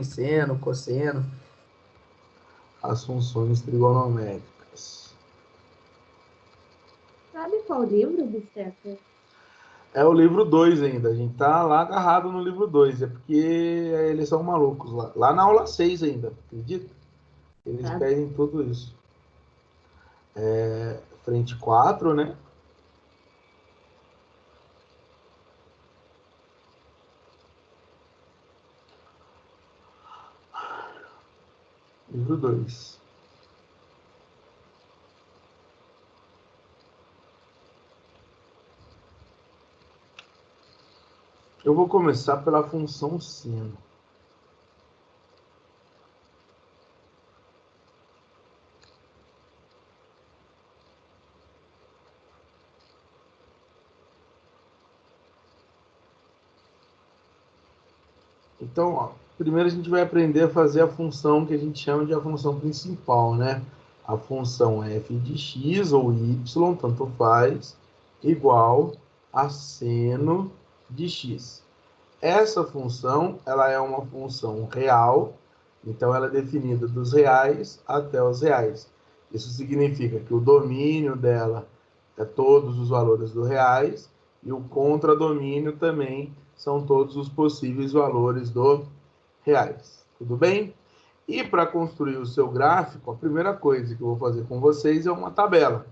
seno, cosseno. As funções trigonométricas. Sabe qual livro, Bisteca? É o livro 2 ainda. A gente tá lá agarrado no livro 2. É porque eles são malucos lá. Lá na aula 6 ainda, acredita? Eles Tá. pedem tudo isso. Frente 4, né? Livro 2. Eu vou começar pela função seno. Então, ó, primeiro a gente vai aprender a fazer a função que a gente chama de a função principal, né? A função f de x ou y, tanto faz, igual a seno de x. Essa função, ela é uma função real, então ela é definida dos reais até os reais. Isso significa que o domínio dela é todos os valores dos reais e o contradomínio também são todos os possíveis valores do reais. Tudo bem? E para construir o seu gráfico, a primeira coisa que eu vou fazer com vocês é uma tabela,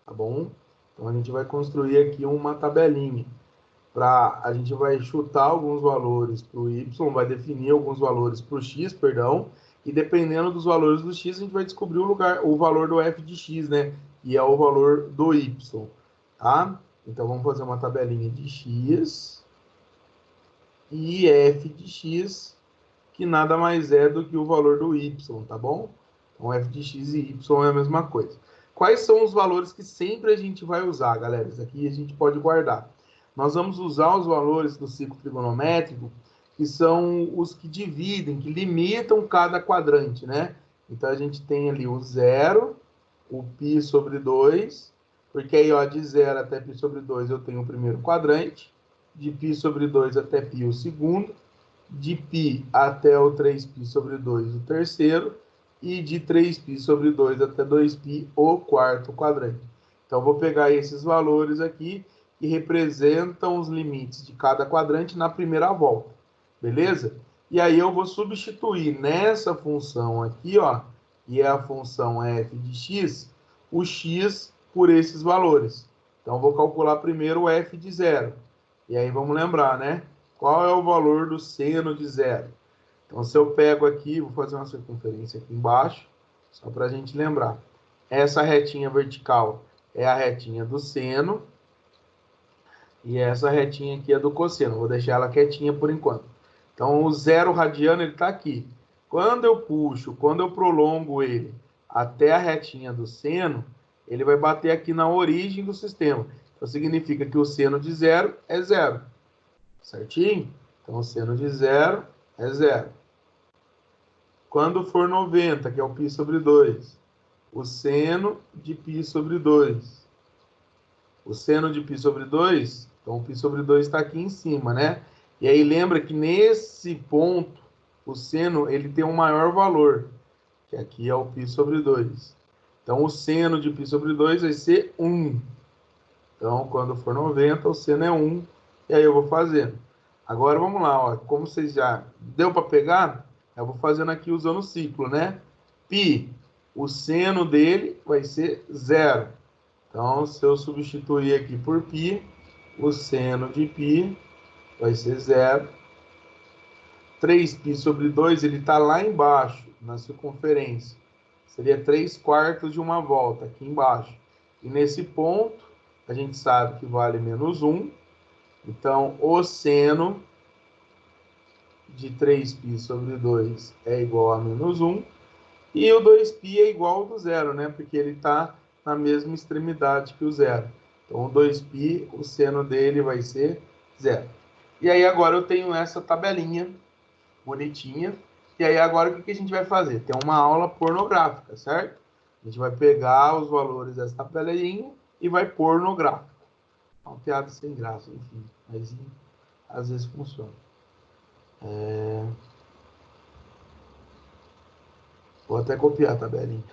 tá bom? Então a gente vai construir aqui uma tabelinha. A gente vai chutar alguns valores para o y, vai definir alguns valores para o x, perdão, e dependendo dos valores do x, a gente vai descobrir o valor do f de x, né? Que é o valor do y, tá? Então vamos fazer uma tabelinha de x e f de x, que nada mais é do que o valor do y, tá bom? Então f de x e y é a mesma coisa. Quais são os valores que sempre a gente vai usar, galera? Isso aqui a gente pode guardar. Nós vamos usar os valores do ciclo trigonométrico, que são os que dividem, que limitam cada quadrante, né? Então, a gente tem ali o zero, o π sobre 2, porque aí, ó, de 0 até π sobre 2 eu tenho o primeiro quadrante, de π sobre 2 até π o segundo, de π até o 3π sobre 2 o terceiro, e de 3π sobre 2 até 2π o quarto quadrante. Então, vou pegar esses valores aqui que representam os limites de cada quadrante na primeira volta, beleza? E aí eu vou substituir nessa função aqui, ó, que é a função f de x, o x por esses valores. Então, vou calcular primeiro o f de 0. E aí vamos lembrar, né? Qual é o valor do seno de 0? Então, se eu pego aqui, vou fazer uma circunferência aqui embaixo, só para a gente lembrar. Essa retinha vertical é a retinha do seno, e essa retinha aqui é do cosseno. Vou deixar ela quietinha por enquanto. Então, o zero radiano, ele está aqui. Quando eu puxo, quando eu prolongo ele até a retinha do seno, ele vai bater aqui na origem do sistema. Então, significa que o seno de zero é zero. Certinho? Então, o seno de zero é zero. Quando for 90, que é o π sobre 2, o seno de π sobre 2. O seno de π sobre 2, então o π sobre 2 está aqui em cima, né? E aí lembra que nesse ponto, o seno ele tem um maior valor, que aqui é o π sobre 2. Então, o seno de π sobre 2 vai ser 1. Então, quando for 90, o seno é 1. E aí eu vou fazendo. Agora, vamos lá. Ó. Como vocês já deu para pegar, eu vou fazendo aqui usando o ciclo, né? π, o seno dele vai ser 0. Então, se eu substituir aqui por π, o seno de π vai ser 0. 3π sobre 2, ele está lá embaixo, na circunferência. Seria 3/4 de uma volta, aqui embaixo. E nesse ponto, a gente sabe que vale menos 1. Então, o seno de 3π sobre 2 é igual a menos 1. E o 2π é igual ao do zero, né? Porque ele está na mesma extremidade que o zero. Então, o 2π, o seno dele vai ser 0. E aí, agora eu tenho essa tabelinha bonitinha. E aí, agora, o que a gente vai fazer? Tem uma aula pornográfica, certo? A gente vai pegar os valores dessa tabelinha e vai pôr no gráfico. É uma piada sem graça, enfim. Mas às vezes funciona. Vou até copiar a tabelinha.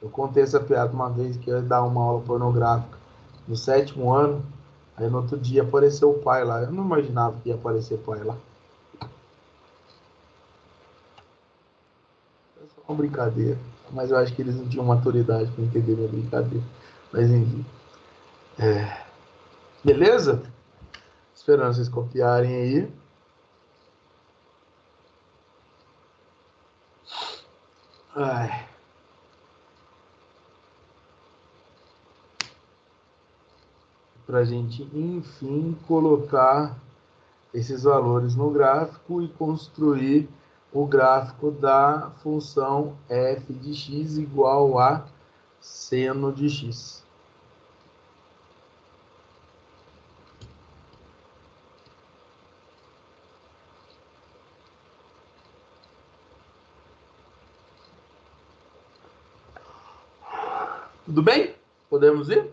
Eu contei essa piada uma vez que eu ia dar uma aula pornográfica no 7º ano. Aí no outro dia apareceu o pai lá. Eu não imaginava que ia aparecer pai lá. É só uma brincadeira. Mas eu acho que eles não tinham maturidade para entender minha brincadeira. Mas enfim. Beleza? Esperando vocês copiarem aí. Ai. Para a gente, enfim, colocar esses valores no gráfico e construir o gráfico da função f de x igual a seno de x. Tudo bem? Podemos ir?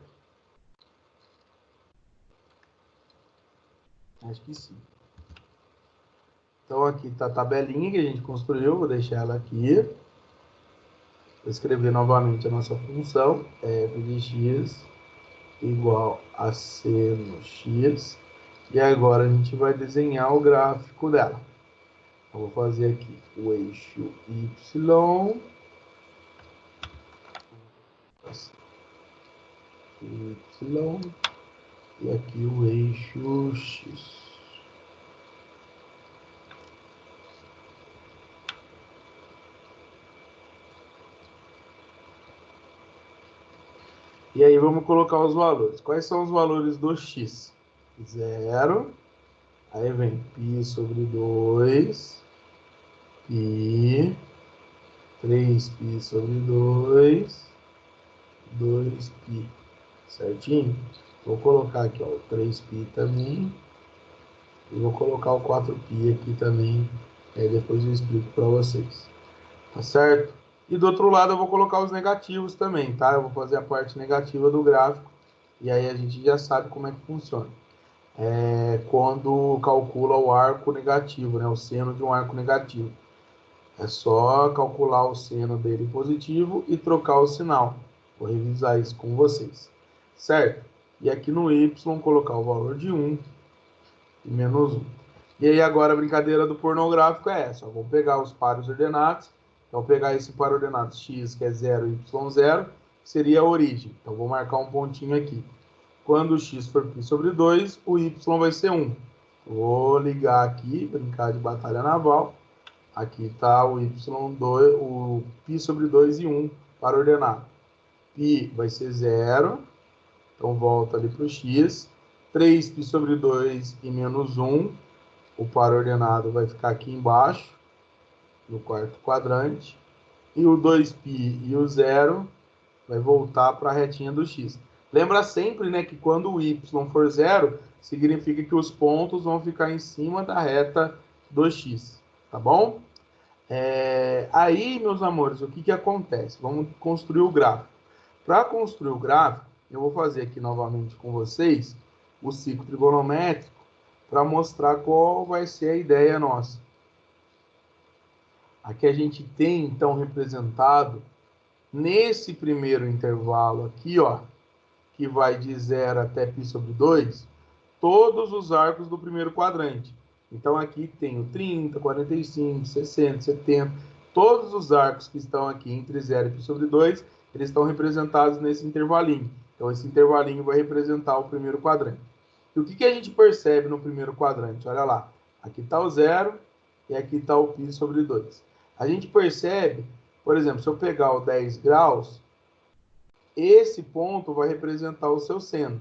Acho que sim. Então aqui está a tabelinha que a gente construiu, vou deixar ela aqui. Vou escrever novamente a nossa função, f de x igual a seno x. E agora a gente vai desenhar o gráfico dela. Eu vou fazer aqui o eixo y, e aqui o eixo x. E aí vamos colocar os valores. Quais são os valores do x? 0, aí vem π sobre 2, π, 3π sobre 2, 2π, certinho? Vou colocar aqui ó, o 3π também, e vou colocar o 4π aqui também, depois eu explico para vocês, tá certo? E do outro lado eu vou colocar os negativos também, tá? Eu vou fazer a parte negativa do gráfico, e aí a gente já sabe como é que funciona. Quando calcula o arco negativo, né? O seno de um arco negativo. É só calcular o seno dele positivo e trocar o sinal. Vou revisar isso com vocês. Certo? E aqui no y, colocar o valor de 1 e menos 1. E aí agora a brincadeira do pornográfico é essa. Vou pegar os pares ordenados. Então, pegar esse par ordenado x, que é 0, y0, seria a origem. Então, vou marcar um pontinho aqui. Quando o x for π sobre 2, o y vai ser 1. Vou ligar aqui, brincar de batalha naval. Aqui está o y2, o π sobre 2 e 1 para ordenado. Π vai ser 0, então volta ali para o x. 3π sobre 2 e menos 1, o par ordenado vai ficar aqui embaixo, no quarto quadrante. E o 2π e o 0 vai voltar para a retinha do x. Lembra sempre, né, que quando o y for 0, significa que os pontos vão ficar em cima da reta do x, tá bom? Aí, meus amores, o que acontece? Vamos construir o gráfico. Para construir o gráfico, eu vou fazer aqui novamente com vocês o ciclo trigonométrico para mostrar qual vai ser a ideia nossa. Aqui a gente tem, então, representado nesse primeiro intervalo aqui, ó, que vai de 0 até π sobre 2, todos os arcos do primeiro quadrante. Então, aqui tem o 30, 45, 60, 70, todos os arcos que estão aqui entre 0 e π sobre 2, eles estão representados nesse intervalinho. Então, esse intervalinho vai representar o primeiro quadrante. E o que a gente percebe no primeiro quadrante? Olha lá, aqui está o 0 e aqui está o π sobre 2. A gente percebe, por exemplo, se eu pegar o 10 graus, esse ponto vai representar o seu seno.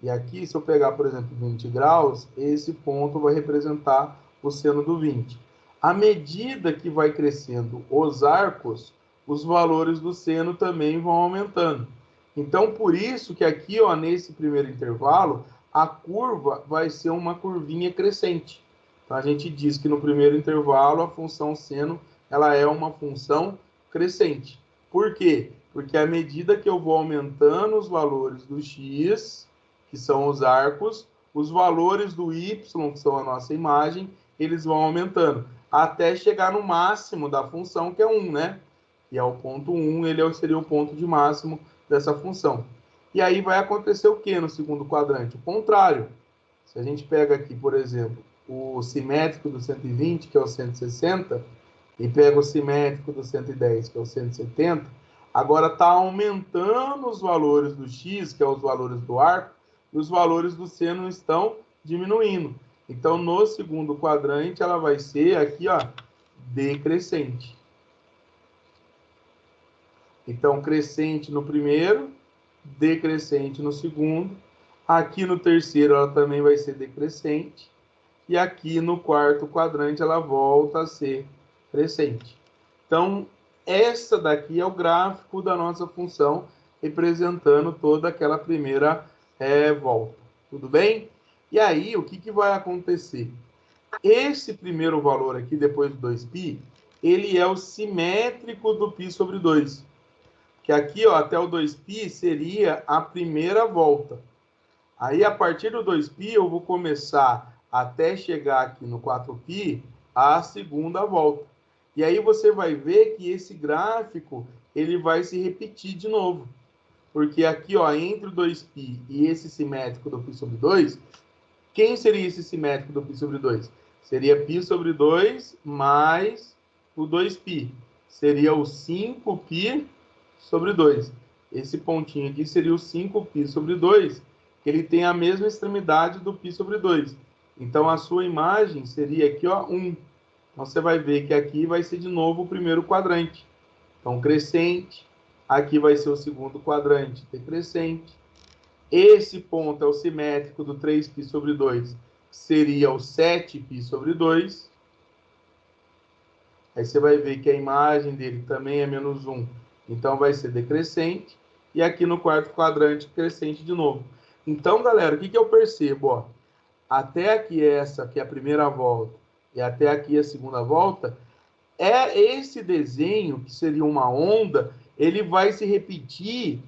E aqui, se eu pegar, por exemplo, 20 graus, esse ponto vai representar o seno do 20. À medida que vai crescendo os arcos, os valores do seno também vão aumentando. Então, por isso que aqui, ó, nesse primeiro intervalo, a curva vai ser uma curvinha crescente. Então, a gente diz que no primeiro intervalo, a função seno ela é uma função crescente. Por quê? Porque à medida que eu vou aumentando os valores do x, que são os arcos, os valores do y, que são a nossa imagem, eles vão aumentando. até chegar no máximo da função, que é 1, né? Que é o ponto 1, ele seria o ponto de máximo dessa função. E aí vai acontecer o que no segundo quadrante? O contrário. Se a gente pega aqui, por exemplo, o simétrico do 120, que é o 160, e pega o simétrico do 110, que é o 170, agora está aumentando os valores do x, que é os valores do arco, e os valores do seno estão diminuindo. Então, no segundo quadrante, ela vai ser aqui, ó, decrescente. Então, crescente no primeiro, decrescente no segundo. Aqui no terceiro, ela também vai ser decrescente. E aqui no quarto quadrante, ela volta a ser crescente. Então, essa daqui é o gráfico da nossa função, representando toda aquela primeira volta. Tudo bem? E aí, o que vai acontecer? Esse primeiro valor aqui, depois do 2π, ele é o simétrico do π sobre 2. Que aqui, ó, até o 2π seria a primeira volta. Aí, a partir do 2π, eu vou começar até chegar aqui no 4π, a segunda volta. E aí você vai ver que esse gráfico, ele vai se repetir de novo. Porque aqui, ó, entre o 2π e esse simétrico do π sobre 2, quem seria esse simétrico do π sobre 2? Seria π sobre 2 mais o 2π. Seria o 5π sobre 2. Esse pontinho aqui seria o 5π sobre 2, que ele tem a mesma extremidade do π sobre 2. Então, a sua imagem seria aqui, ó, 1. Então, você vai ver que aqui vai ser de novo o primeiro quadrante. Então, crescente. Aqui vai ser o segundo quadrante, decrescente. Esse ponto é o simétrico do 3π sobre 2, seria o 7π sobre 2. Aí você vai ver que a imagem dele também é menos 1, então vai ser decrescente. E aqui no quarto quadrante, crescente de novo. Então, galera, o que eu percebo? Ó, até aqui essa, que é a primeira volta, e até aqui a segunda volta, é esse desenho, que seria uma onda, ele vai se repetir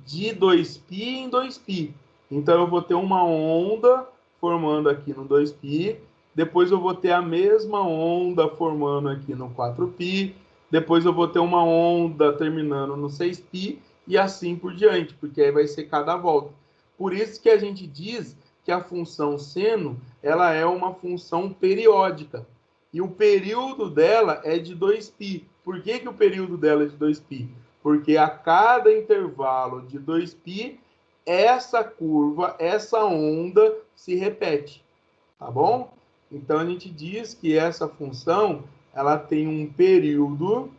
de 2π em 2π. Então, eu vou ter uma onda formando aqui no 2π, depois eu vou ter a mesma onda formando aqui no 4π, depois eu vou ter uma onda terminando no 6π, e assim por diante, porque aí vai ser cada volta. Por isso que a gente diz que a função seno, ela é uma função periódica. E o período dela é de 2π. Por que o período dela é de 2π? Porque a cada intervalo de 2π, essa curva, essa onda se repete. Tá bom? Então, a gente diz que essa função, ela tem um período,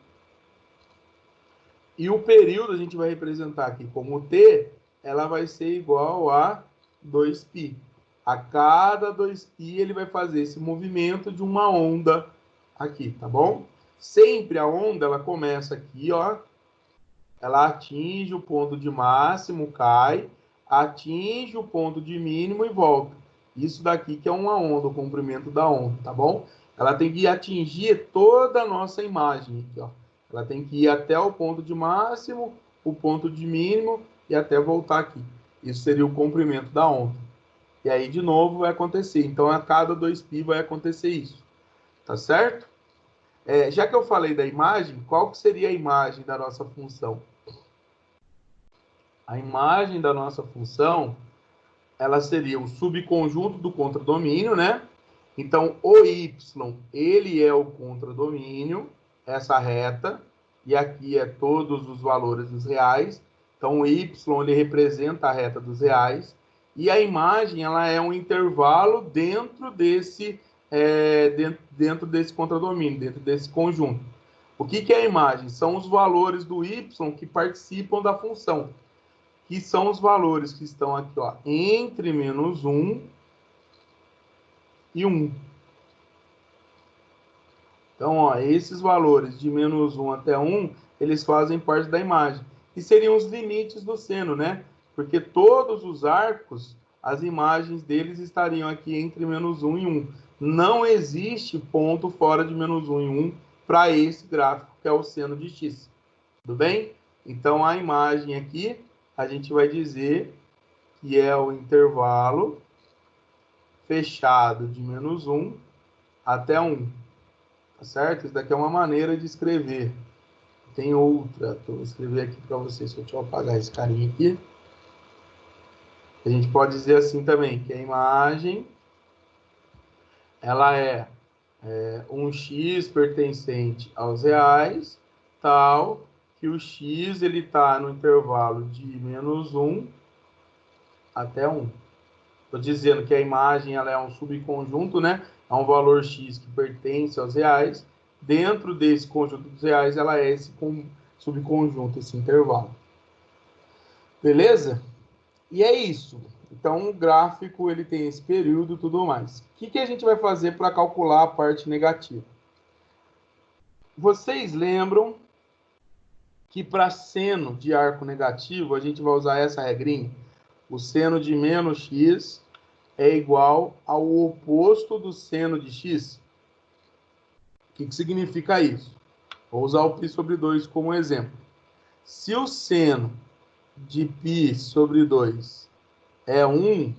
e o período a gente vai representar aqui como t, ela vai ser igual a 2π. A cada 2π, ele vai fazer esse movimento de uma onda aqui, tá bom? Sempre a onda, ela começa aqui, ó. Ela atinge o ponto de máximo, cai, atinge o ponto de mínimo e volta. Isso daqui que é uma onda, o comprimento da onda, tá bom? Ela tem que atingir toda a nossa imagem aqui, ó. Ela tem que ir até o ponto de máximo, o ponto de mínimo e até voltar aqui. Isso seria o comprimento da onda. E aí, de novo, vai acontecer. Então, a cada 2π vai acontecer isso. Tá certo? Já que eu falei da imagem, qual que seria a imagem da nossa função? A imagem da nossa função, ela seria o subconjunto do contradomínio, né? Então, o y, ele é o contradomínio, essa reta, e aqui é todos os valores dos reais. Então, o y, ele representa a reta dos reais. E a imagem, ela é um intervalo dentro desse contradomínio, dentro desse conjunto. O que é a imagem? São os valores do y que participam da função, que são os valores que estão aqui, ó, entre menos 1 e 1. Então, ó, esses valores de menos 1 até 1, eles fazem parte da imagem. E seriam os limites do seno, né? Porque todos os arcos, as imagens deles estariam aqui entre menos 1 e 1. Não existe ponto fora de menos 1 e 1 para esse gráfico, que é o seno de x. Tudo bem? Então, a imagem aqui, a gente vai dizer que é o intervalo fechado de menos 1 até 1. Tá certo? Isso daqui é uma maneira de escrever. Tem outra, vou escrever aqui para vocês, deixa eu apagar esse carinha aqui. A gente pode dizer assim também, que a imagem, ela é um x pertencente aos reais, tal que o x ele está no intervalo de -1 até 1. Estou dizendo que a imagem ela é um subconjunto, né? É um valor x que pertence aos reais. Dentro desse conjunto dos reais, ela é esse subconjunto, esse intervalo. Beleza? E é isso. Então, o gráfico ele tem esse período e tudo mais. O que a gente vai fazer para calcular a parte negativa? Vocês lembram que para seno de arco negativo, a gente vai usar essa regrinha? O seno de menos x é igual ao oposto do seno de x. O que significa isso? Vou usar o π sobre 2 como exemplo. Se o seno de π sobre 2 é 1,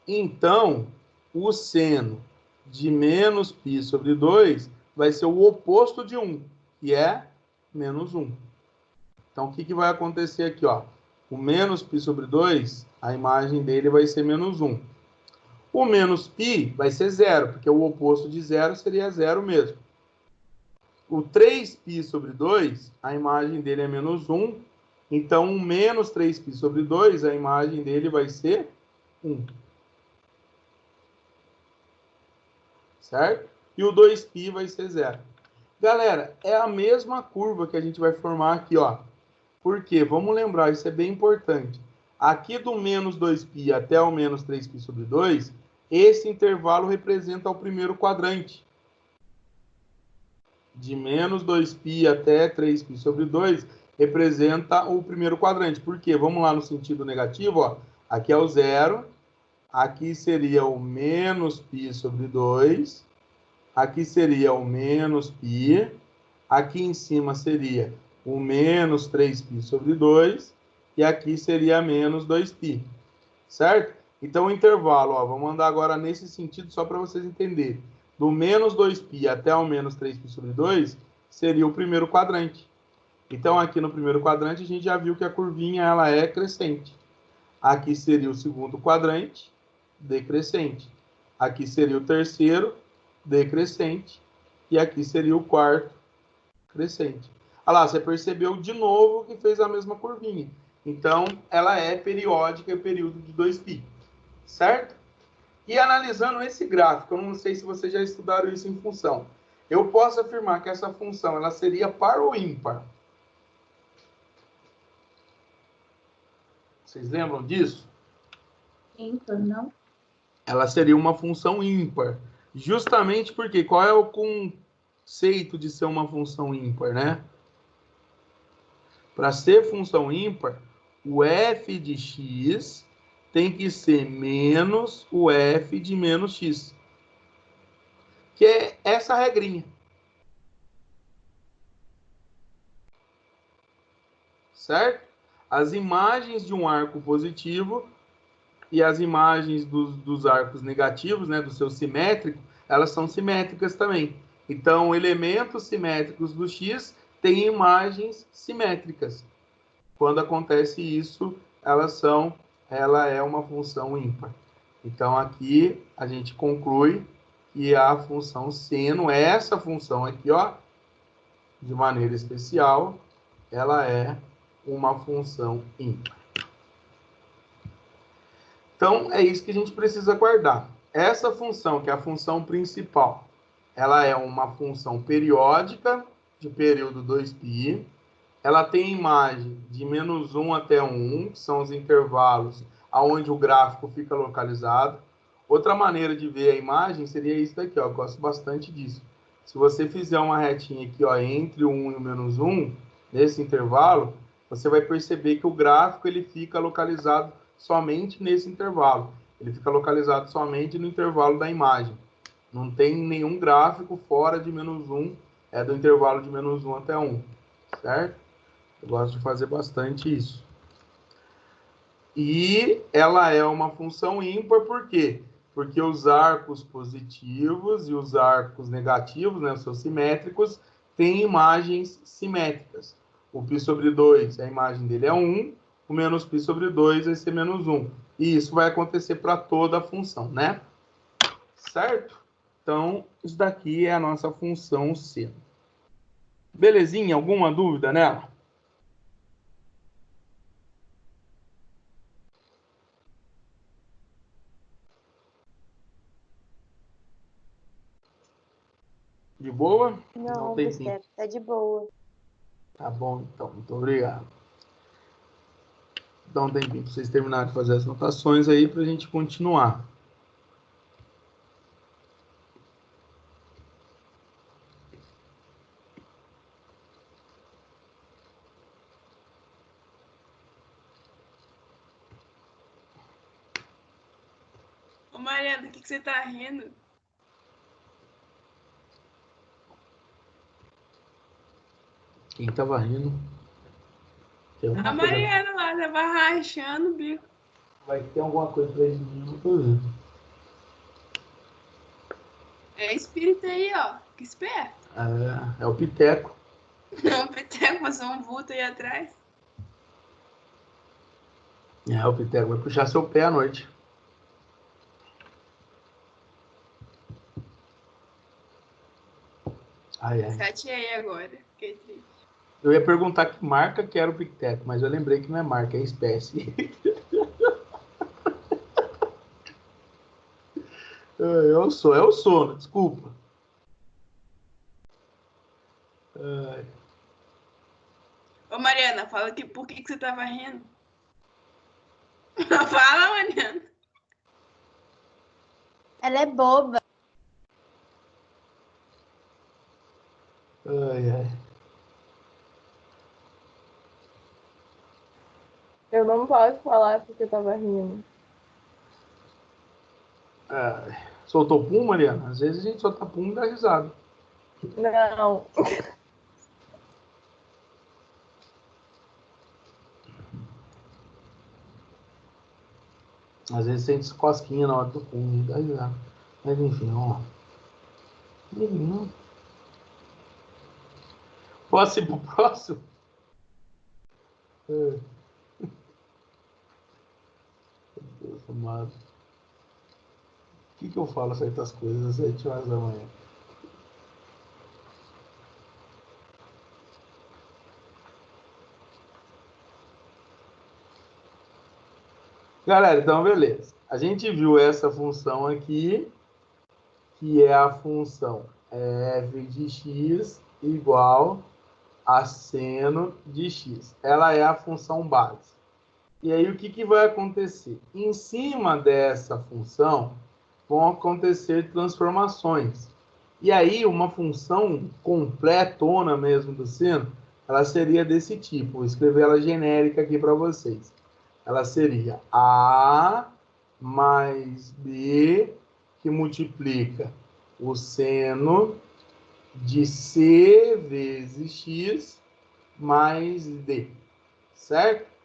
então o seno de menos π sobre 2 vai ser o oposto de 1, que é menos 1. Então, o que vai acontecer aqui? Ó? O menos π sobre 2, a imagem dele vai ser menos 1. O menos π vai ser 0, porque o oposto de 0 seria 0 mesmo. O 3π sobre 2, a imagem dele é menos 1. Então, o menos 3π sobre 2, a imagem dele vai ser 1. Certo? E o 2π vai ser 0. Galera, é a mesma curva que a gente vai formar aqui, ó. Por quê? Vamos lembrar, isso é bem importante. Aqui do menos 2π até o menos 3π sobre 2, esse intervalo representa o primeiro quadrante. De menos 2π até 3π sobre 2 representa o primeiro quadrante. Por quê? Vamos lá no sentido negativo, ó. Aqui é o 0, aqui seria o menos π sobre 2, aqui seria o menos π, aqui em cima seria o menos 3π sobre 2, e aqui seria menos 2π, certo? Então, o intervalo, ó, vamos andar agora nesse sentido só para vocês entenderem. Do menos 2π até o menos 3π sobre 2 seria o primeiro quadrante. Então, aqui no primeiro quadrante, a gente já viu que a curvinha ela é crescente. Aqui seria o segundo quadrante, decrescente. Aqui seria o terceiro, decrescente. E aqui seria o quarto, crescente. Olha lá, você percebeu de novo que fez a mesma curvinha. Então, ela é periódica, período de 2π. Certo? E analisando esse gráfico, eu não sei se vocês já estudaram isso em função. Eu posso afirmar que essa função ela seria par ou ímpar? Vocês lembram disso? Ímpar, não? Ela seria uma função ímpar. Justamente porque qual é o conceito de ser uma função ímpar, né? Para ser função ímpar, o f de x tem que ser menos o f de menos x. Que é essa regrinha. Certo? As imagens de um arco positivo e as imagens dos arcos negativos, né, do seu simétrico, elas são simétricas também. Então, elementos simétricos do x têm imagens simétricas. Quando acontece isso, ela é uma função ímpar. Então, aqui a gente conclui que a função seno, essa função aqui, ó, de maneira especial, ela é uma função ímpar. Então, é isso que a gente precisa guardar. Essa função, que é a função principal, ela é uma função periódica de período 2π. Ela tem imagem de menos 1 até 1, que são os intervalos onde o gráfico fica localizado. Outra maneira de ver a imagem seria isso daqui, ó. Eu gosto bastante disso. Se você fizer uma retinha aqui, ó, entre o 1 e o menos 1, nesse intervalo, você vai perceber que o gráfico ele fica localizado somente nesse intervalo. Ele fica localizado somente no intervalo da imagem. Não tem nenhum gráfico fora de menos 1, é do intervalo de menos 1 até 1, certo? Eu gosto de fazer bastante isso. E ela é uma função ímpar, por quê? Porque os arcos positivos e os arcos negativos, né, os seus simétricos, têm imagens simétricas. O π sobre 2, a imagem dele é 1, o menos π sobre 2 vai ser menos 1. E isso vai acontecer para toda a função, né? Certo? Então, isso daqui é a nossa função seno. Belezinha? Alguma dúvida nela? De boa? Não, tem Bisteca, tá de boa. Tá bom, então. Muito obrigado. Dá um tempinho para vocês terminarem de fazer as anotações aí para a gente continuar. Ô, Mariana, o que você tá rindo? Quem tava rindo? Tem A alguma coisa... Mariana lá tava rachando o bico. Vai ter alguma coisa pra gente não tô vendo. É espírito aí, ó. Que esperto. É o Piteco. O Peteco passou um vulto aí atrás. O Piteco vai puxar seu pé à noite. Ai, ai. Chateei agora. Fiquei triste. Eu ia perguntar que marca que era o Piteco, mas eu lembrei que não é marca, é espécie. É o sono, desculpa. Ô, Mariana, fala que por que você tava rindo? Fala, Mariana. Ela é boba. Ai, ai. Eu não posso falar porque eu tava rindo. Soltou pum, Mariana? Às vezes a gente solta pum e dá risada. Não. Às vezes sente cosquinha na hora do pum e dá risada. Mas enfim, vamos lá. Posso ir pro próximo? Deus amado. O que eu falo certas coisas às 7 horas da manhã? Galera, então beleza. A gente viu essa função aqui, que é a função f de x igual a seno de x. Ela é a função base. E aí, o que vai acontecer? Em cima dessa função, vão acontecer transformações. E aí, uma função completona mesmo do seno, ela seria desse tipo. Vou escrever ela genérica aqui para vocês. Ela seria A mais B, que multiplica o seno de C vezes X mais D, certo?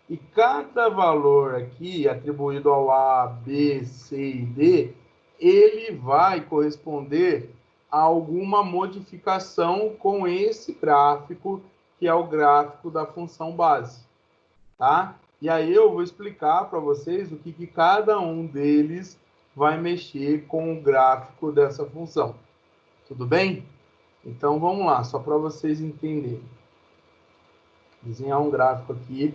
E cada valor aqui, atribuído ao A, B, C e D, ele vai corresponder a alguma modificação com esse gráfico, que é o gráfico da função base, tá? E aí eu vou explicar para vocês o que cada um deles vai mexer com o gráfico dessa função. Tudo bem? Então vamos lá, só para vocês entenderem. Desenhar um gráfico aqui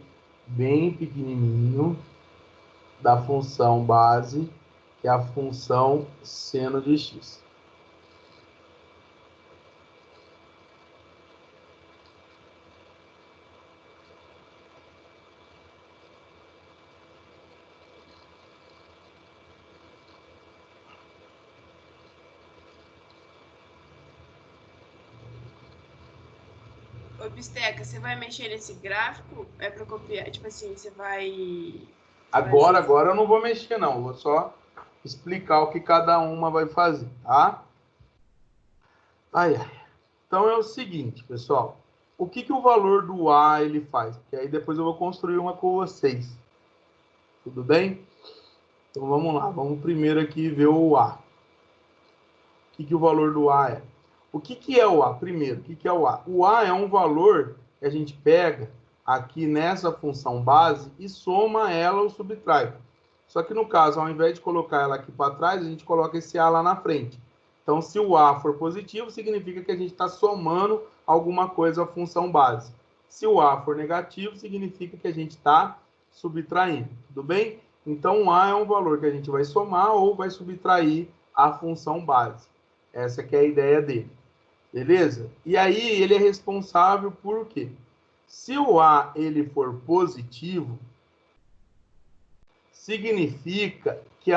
bem pequenininho da função base, que é a função seno de x. Ô, Bisteca, você vai mexer nesse gráfico? É pra copiar? Tipo assim, você vai... Agora eu não vou mexer, não. Vou só explicar o que cada uma vai fazer, tá? Ai, ai. Então é o seguinte, pessoal. O que o valor do A ele faz? Porque aí depois eu vou construir uma com vocês. Tudo bem? Então vamos lá, vamos primeiro aqui ver o A. O que o valor do A é? O que é o A? Primeiro, o que é o A? O A é um valor que a gente pega aqui nessa função base e soma ela ou subtrai. Só que no caso, ao invés de colocar ela aqui para trás, a gente coloca esse A lá na frente. Então, se o A for positivo, significa que a gente está somando alguma coisa à função base. Se o A for negativo, significa que a gente está subtraindo. Tudo bem? Então, o A é um valor que a gente vai somar ou vai subtrair a função base. Essa que é a ideia dele. Beleza? E aí, ele é responsável por quê? Se o A ele for positivo, significa que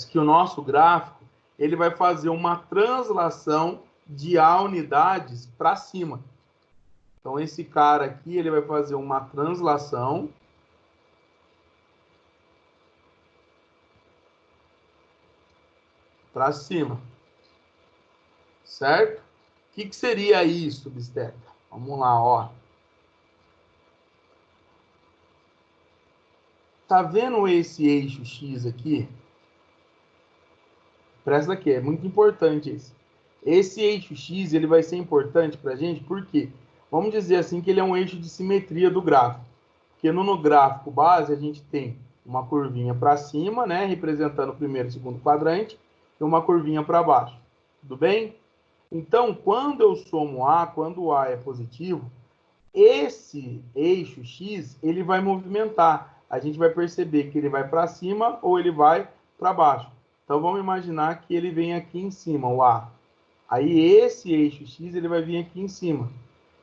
que o nosso gráfico ele vai fazer uma translação de A unidades para cima. Então, esse cara aqui ele vai fazer uma translação para cima. Certo? O que seria isso, Bisteca? Vamos lá, ó. Tá vendo esse eixo X aqui? Presta aqui, é muito importante esse. Esse eixo X ele vai ser importante para a gente, porque vamos dizer assim que ele é um eixo de simetria do gráfico. Porque no gráfico base a gente tem uma curvinha para cima, né, representando o primeiro e segundo quadrante, e uma curvinha para baixo. Tudo bem? Então, quando eu somo A, quando o A é positivo, esse eixo X ele vai movimentar. A gente vai perceber que ele vai para cima ou ele vai para baixo. Então, vamos imaginar que ele vem aqui em cima, o A. Aí, esse eixo X, ele vai vir aqui em cima.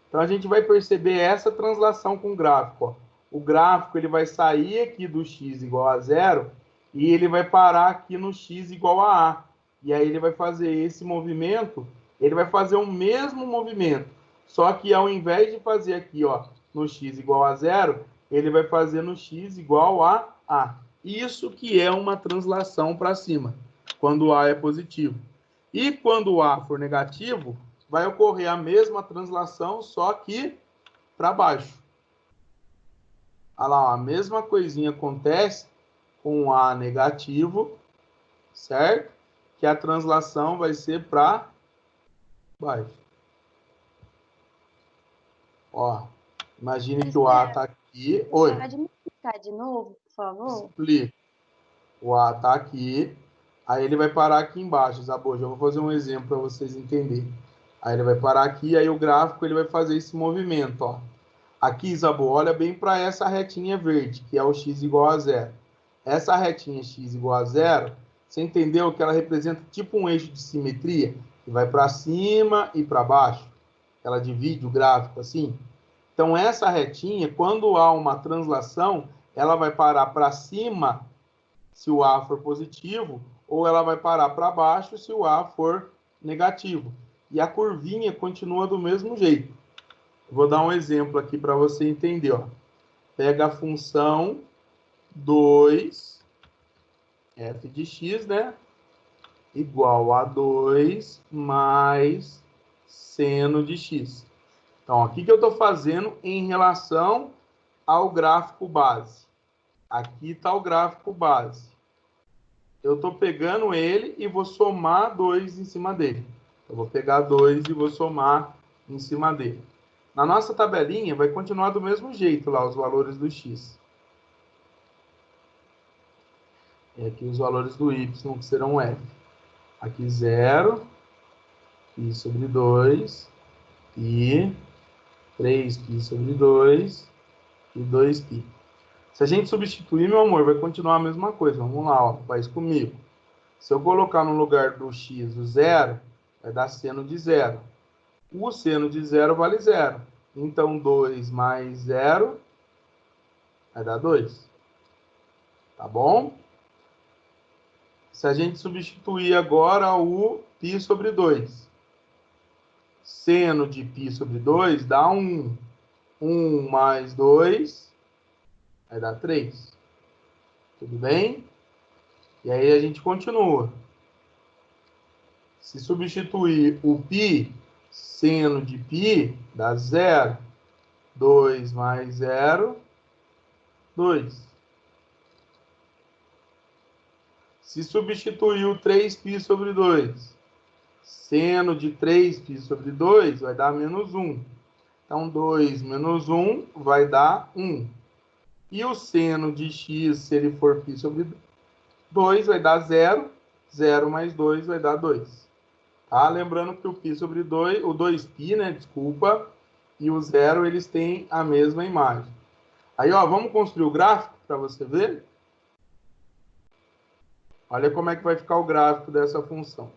Então, a gente vai perceber essa translação com o gráfico. Ó. O gráfico, ele vai sair aqui do X igual a 0 e ele vai parar aqui no X igual a A. E aí, ele vai fazer esse movimento, ele vai fazer o mesmo movimento. Só que, ao invés de fazer aqui, ó, no X igual a 0, ele vai fazer no X igual a A. Isso que é uma translação para cima, quando o A é positivo. E quando o A for negativo, vai ocorrer a mesma translação, só que para baixo. Olha lá, a mesma coisinha acontece com o A negativo, certo? Que a translação vai ser para baixo. Ó, imagine que o A está aqui. Oi. Pode me explicar de novo, por favor? Explica. O A está aqui. Aí ele vai parar aqui embaixo, Zabô. Já vou fazer um exemplo para vocês entenderem. Aí ele vai parar aqui, aí o gráfico ele vai fazer esse movimento, ó. Aqui, Zabô, olha bem para essa retinha verde, que é o x igual a 0. Essa retinha x igual a 0, você entendeu que ela representa tipo um eixo de simetria, que vai para cima e para baixo? Ela divide o gráfico assim. Então, essa retinha, quando há uma translação, ela vai parar para cima se o A for positivo, ou ela vai parar para baixo se o A for negativo. E a curvinha continua do mesmo jeito. Vou dar um exemplo aqui para você entender. Ó. Pega a função 2, f de x, né? Igual a 2 mais seno de x. Então, o que eu estou fazendo em relação ao gráfico base? Aqui está o gráfico base. Eu estou pegando ele e vou somar 2 em cima dele. Eu vou pegar 2 e vou somar em cima dele. Na nossa tabelinha vai continuar do mesmo jeito lá os valores do x. E aqui os valores do y, que serão f. Aqui 0, π sobre 2, e 3π sobre 2 e 2π. Se a gente substituir, meu amor, vai continuar a mesma coisa. Vamos lá, ó, faz comigo. Se eu colocar no lugar do x o 0, vai dar seno de 0. O seno de 0 vale 0. Então, 2 mais 0 vai dar 2. Tá bom? Se a gente substituir agora o π sobre 2. Seno de π sobre 2 dá 1. 1 mais 2 vai dar 3. Tudo bem? E aí a gente continua. Se substituir o π, seno de π dá 0. 2 mais 0, 2. Se substituir o 3π sobre 2, seno de 3π sobre 2 vai dar menos 1. Então, 2 menos 1 vai dar 1. E o seno de x, se ele for π sobre 2, vai dar 0. 0 mais 2 vai dar 2. Tá? Lembrando que o π sobre 2, o 2π, né, desculpa, e o 0, eles têm a mesma imagem. Aí, ó, vamos construir o gráfico para você ver? Olha como é que vai ficar o gráfico dessa função.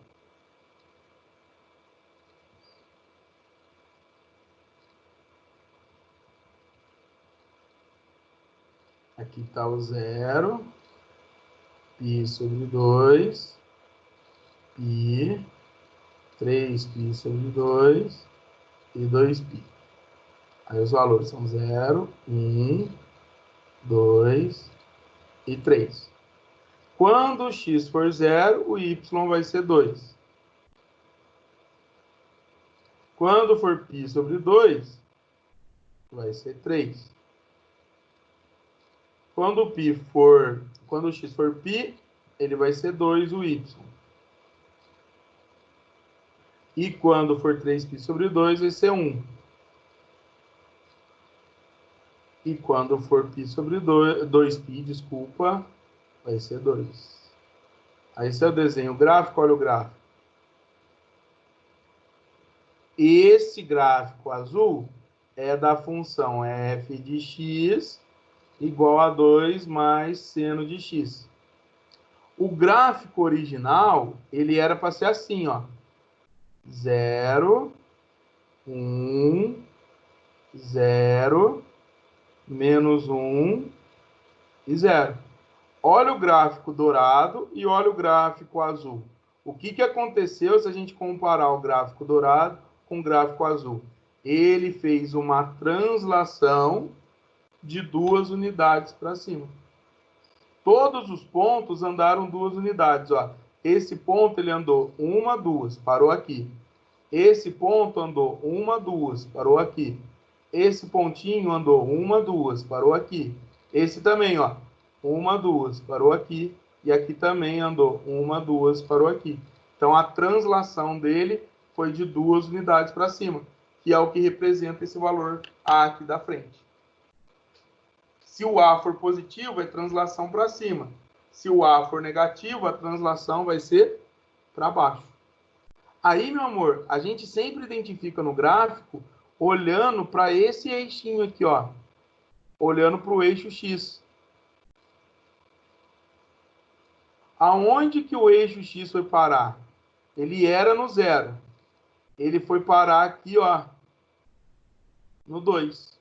Aqui está o 0, π sobre 2, π, 3π sobre 2 e 2π. Aí os valores são 0, 1, 2 e 3. Quando o x for 0, o y vai ser 2. Quando for π sobre 2, vai ser 3. Quando o x for π, ele vai ser 2, o y. E quando for 3π sobre 2, vai ser 1. E quando for π sobre 2π, desculpa, vai ser 2. Aí esse é o desenho gráfico, olha o gráfico. Esse gráfico azul é da função f de x igual a 2 mais seno de x. O gráfico original, ele era para ser assim, ó. 0, 1, 0, menos 1 e 0. Olha o gráfico dourado e olha o gráfico azul. O que aconteceu se a gente comparar o gráfico dourado com o gráfico azul? Ele fez uma translação de 2 unidades para cima. Todos os pontos andaram 2 unidades. Ó. Esse ponto ele andou 1, 2, parou aqui. Esse ponto andou 1, 2, parou aqui. Esse pontinho andou 1, 2, parou aqui. Esse também, ó. 1, 2, parou aqui. E aqui também andou 1, 2, parou aqui. Então, a translação dele foi de 2 unidades para cima, que é o que representa esse valor A aqui da frente. Se o A for positivo, é translação para cima. Se o A for negativo, a translação vai ser para baixo. Aí, meu amor, a gente sempre identifica no gráfico olhando para esse eixinho aqui, ó. Olhando para o eixo X. Aonde que o eixo X foi parar? Ele era no 0. Ele foi parar aqui, ó, no 2.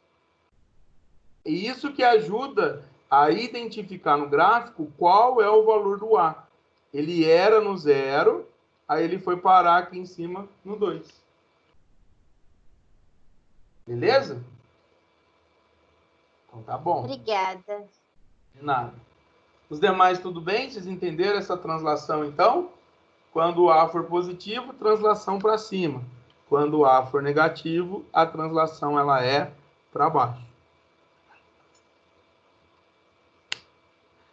E isso que ajuda a identificar no gráfico qual é o valor do A. Ele era no 0, aí ele foi parar aqui em cima no 2. Beleza? Então tá bom. Obrigada. De nada. Os demais tudo bem? Vocês entenderam essa translação então? Quando o A for positivo, translação para cima. Quando o A for negativo, a translação ela é para baixo.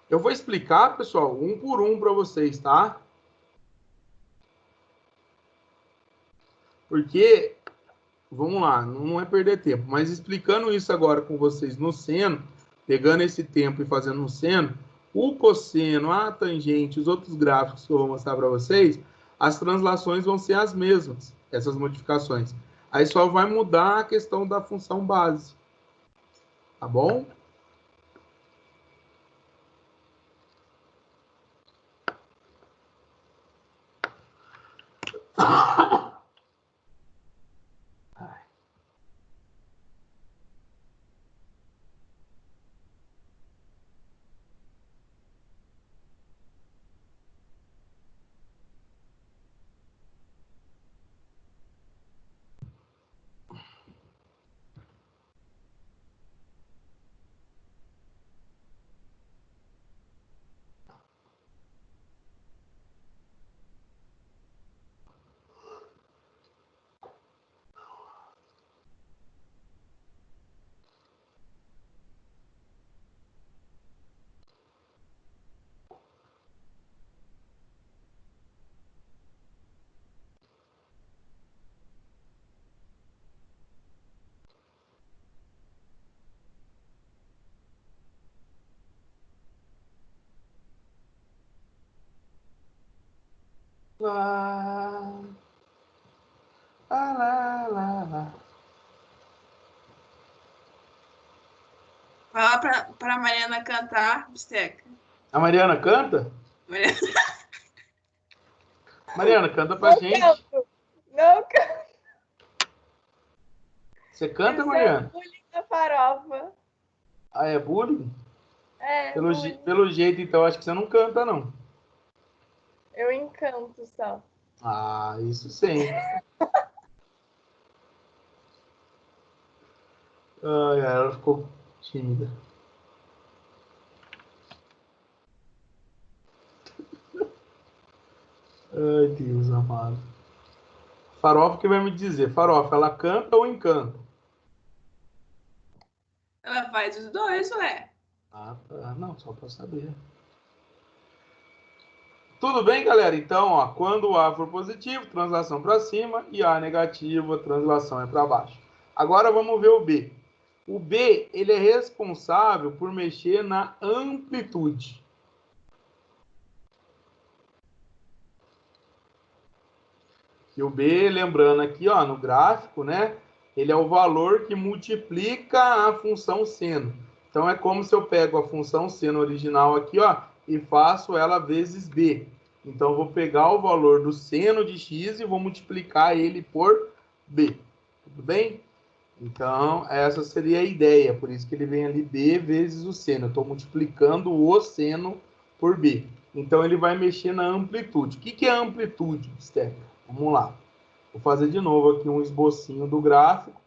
Eu vou explicar, pessoal, um por um para vocês, tá? Porque, vamos lá, não é perder tempo, mas explicando isso agora com vocês no seno, pegando esse tempo e fazendo no seno, o cosseno, a tangente, os outros gráficos que eu vou mostrar para vocês, as translações vão ser as mesmas, essas modificações. Aí só vai mudar a questão da função base. Tá bom? Lá, lá, lá, lá, lá. Fala pra Mariana cantar, Bisteca. A Mariana canta? Mariana- Mariana, canta pra Não gente. canto. Não canto. Você canta, Isso Mariana? é bullying da farofa. Ah, é bullying? É, bullying. Pelo jeito, então, acho que você não canta, não. Eu encanto só. Ah, isso sim. Ai, ela ficou tímida. Ai, Deus amado. Farofa que vai me dizer. Farofa, ela canta ou encanta? Ela faz os dois, ué. Ah, tá. Não, só para saber. Tudo bem, galera? Então, ó, quando o A for positivo, translação para cima, e A negativo, a translação é para baixo. Agora vamos ver o B. O B, ele é responsável por mexer na amplitude. E o B, lembrando aqui, ó, no gráfico, né? Ele é o valor que multiplica a função seno. Então, é como se eu pego a função seno original aqui, ó, e faço ela vezes B. Então, eu vou pegar o valor do seno de x e vou multiplicar ele por B. Tudo bem? Então, essa seria a ideia. Por isso que ele vem ali B vezes o seno. Eu estou multiplicando o seno por B. Então, ele vai mexer na amplitude. O que é amplitude, Steph? Vamos lá. Vou fazer de novo aqui um esbocinho do gráfico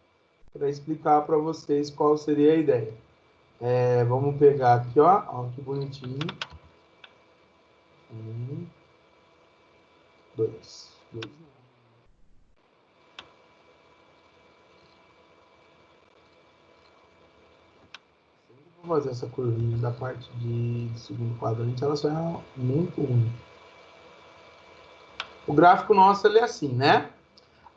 para explicar para vocês qual seria a ideia. Vamos pegar aqui, ó que bonitinho. 1, 2. Vou fazer essa curvinha da parte de segundo quadrante, ela só é muito ruim. O gráfico nosso ele é assim, né?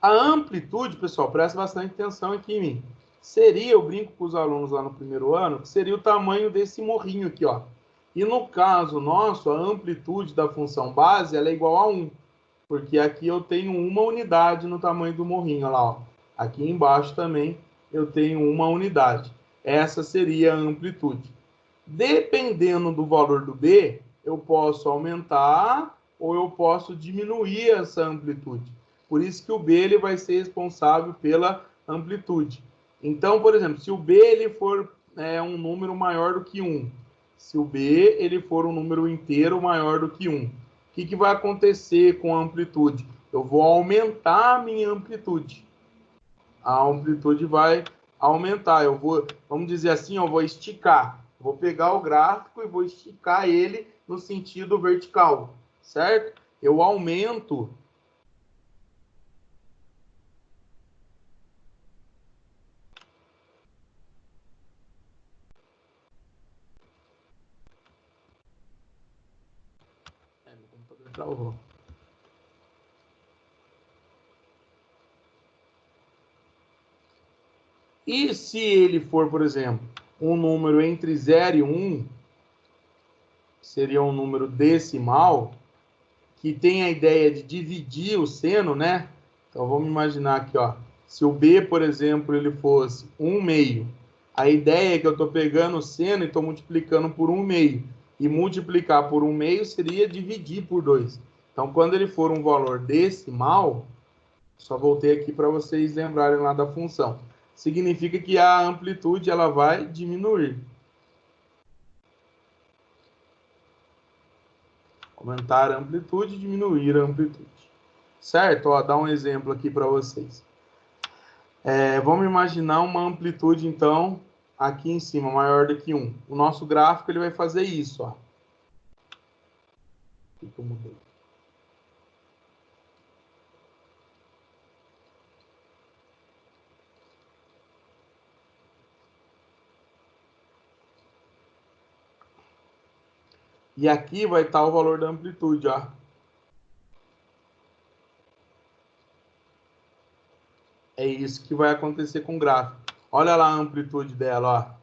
A amplitude, pessoal, presta bastante atenção aqui em mim. Seria, eu brinco com os alunos lá no primeiro ano, que seria o tamanho desse morrinho aqui, ó. E no caso nosso, a amplitude da função base ela é igual a 1. Porque aqui eu tenho uma unidade no tamanho do morrinho, olha lá, ó. Aqui embaixo também eu tenho uma unidade. Essa seria a amplitude. Dependendo do valor do B, eu posso aumentar ou eu posso diminuir essa amplitude. Por isso que o B ele vai ser responsável pela amplitude. Então, por exemplo, se o B ele for um número maior do que 1, se o B ele for um número inteiro maior do que 1, o que vai acontecer com a amplitude? Eu vou aumentar a minha amplitude. A amplitude vai aumentar. Vamos dizer assim, eu vou esticar. Vou pegar o gráfico e vou esticar ele no sentido vertical, certo? Eu aumento meu computador travou. E se ele for, por exemplo, um número entre 0 e 1, seria um número decimal, que tem a ideia de dividir o seno, né? Então, vamos imaginar aqui, ó. Se o B, por exemplo, ele fosse 1/2, a ideia é que eu estou pegando o seno e estou multiplicando por 1/2. E multiplicar por 1/2 seria dividir por 2. Então, quando ele for um valor decimal, só voltei aqui para vocês lembrarem lá da função. Significa que a amplitude ela vai diminuir. Aumentar a amplitude, diminuir a amplitude. Certo? Ó, dá um exemplo aqui para vocês. Vamos imaginar uma amplitude, então, aqui em cima, maior do que 1. O nosso gráfico ele vai fazer isso. Ó. O que eu mudei? E aqui vai estar o valor da amplitude, ó. É isso que vai acontecer com o gráfico. Olha lá a amplitude dela,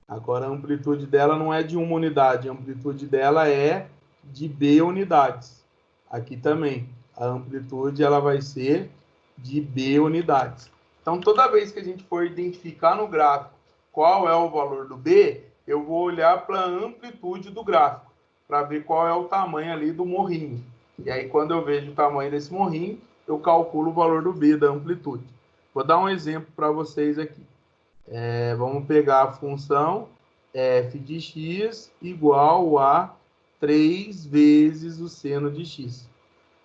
ó. Agora a amplitude dela não é de 1 unidade, a amplitude dela é de B unidades. Aqui também, a amplitude ela vai ser de B unidades. Então, toda vez que a gente for identificar no gráfico qual é o valor do B, eu vou olhar para a amplitude do gráfico, para ver qual é o tamanho ali do morrinho. E aí, quando eu vejo o tamanho desse morrinho, eu calculo o valor do B da amplitude. Vou dar um exemplo para vocês aqui. Vamos pegar a função f de x igual a 3 vezes o seno de x.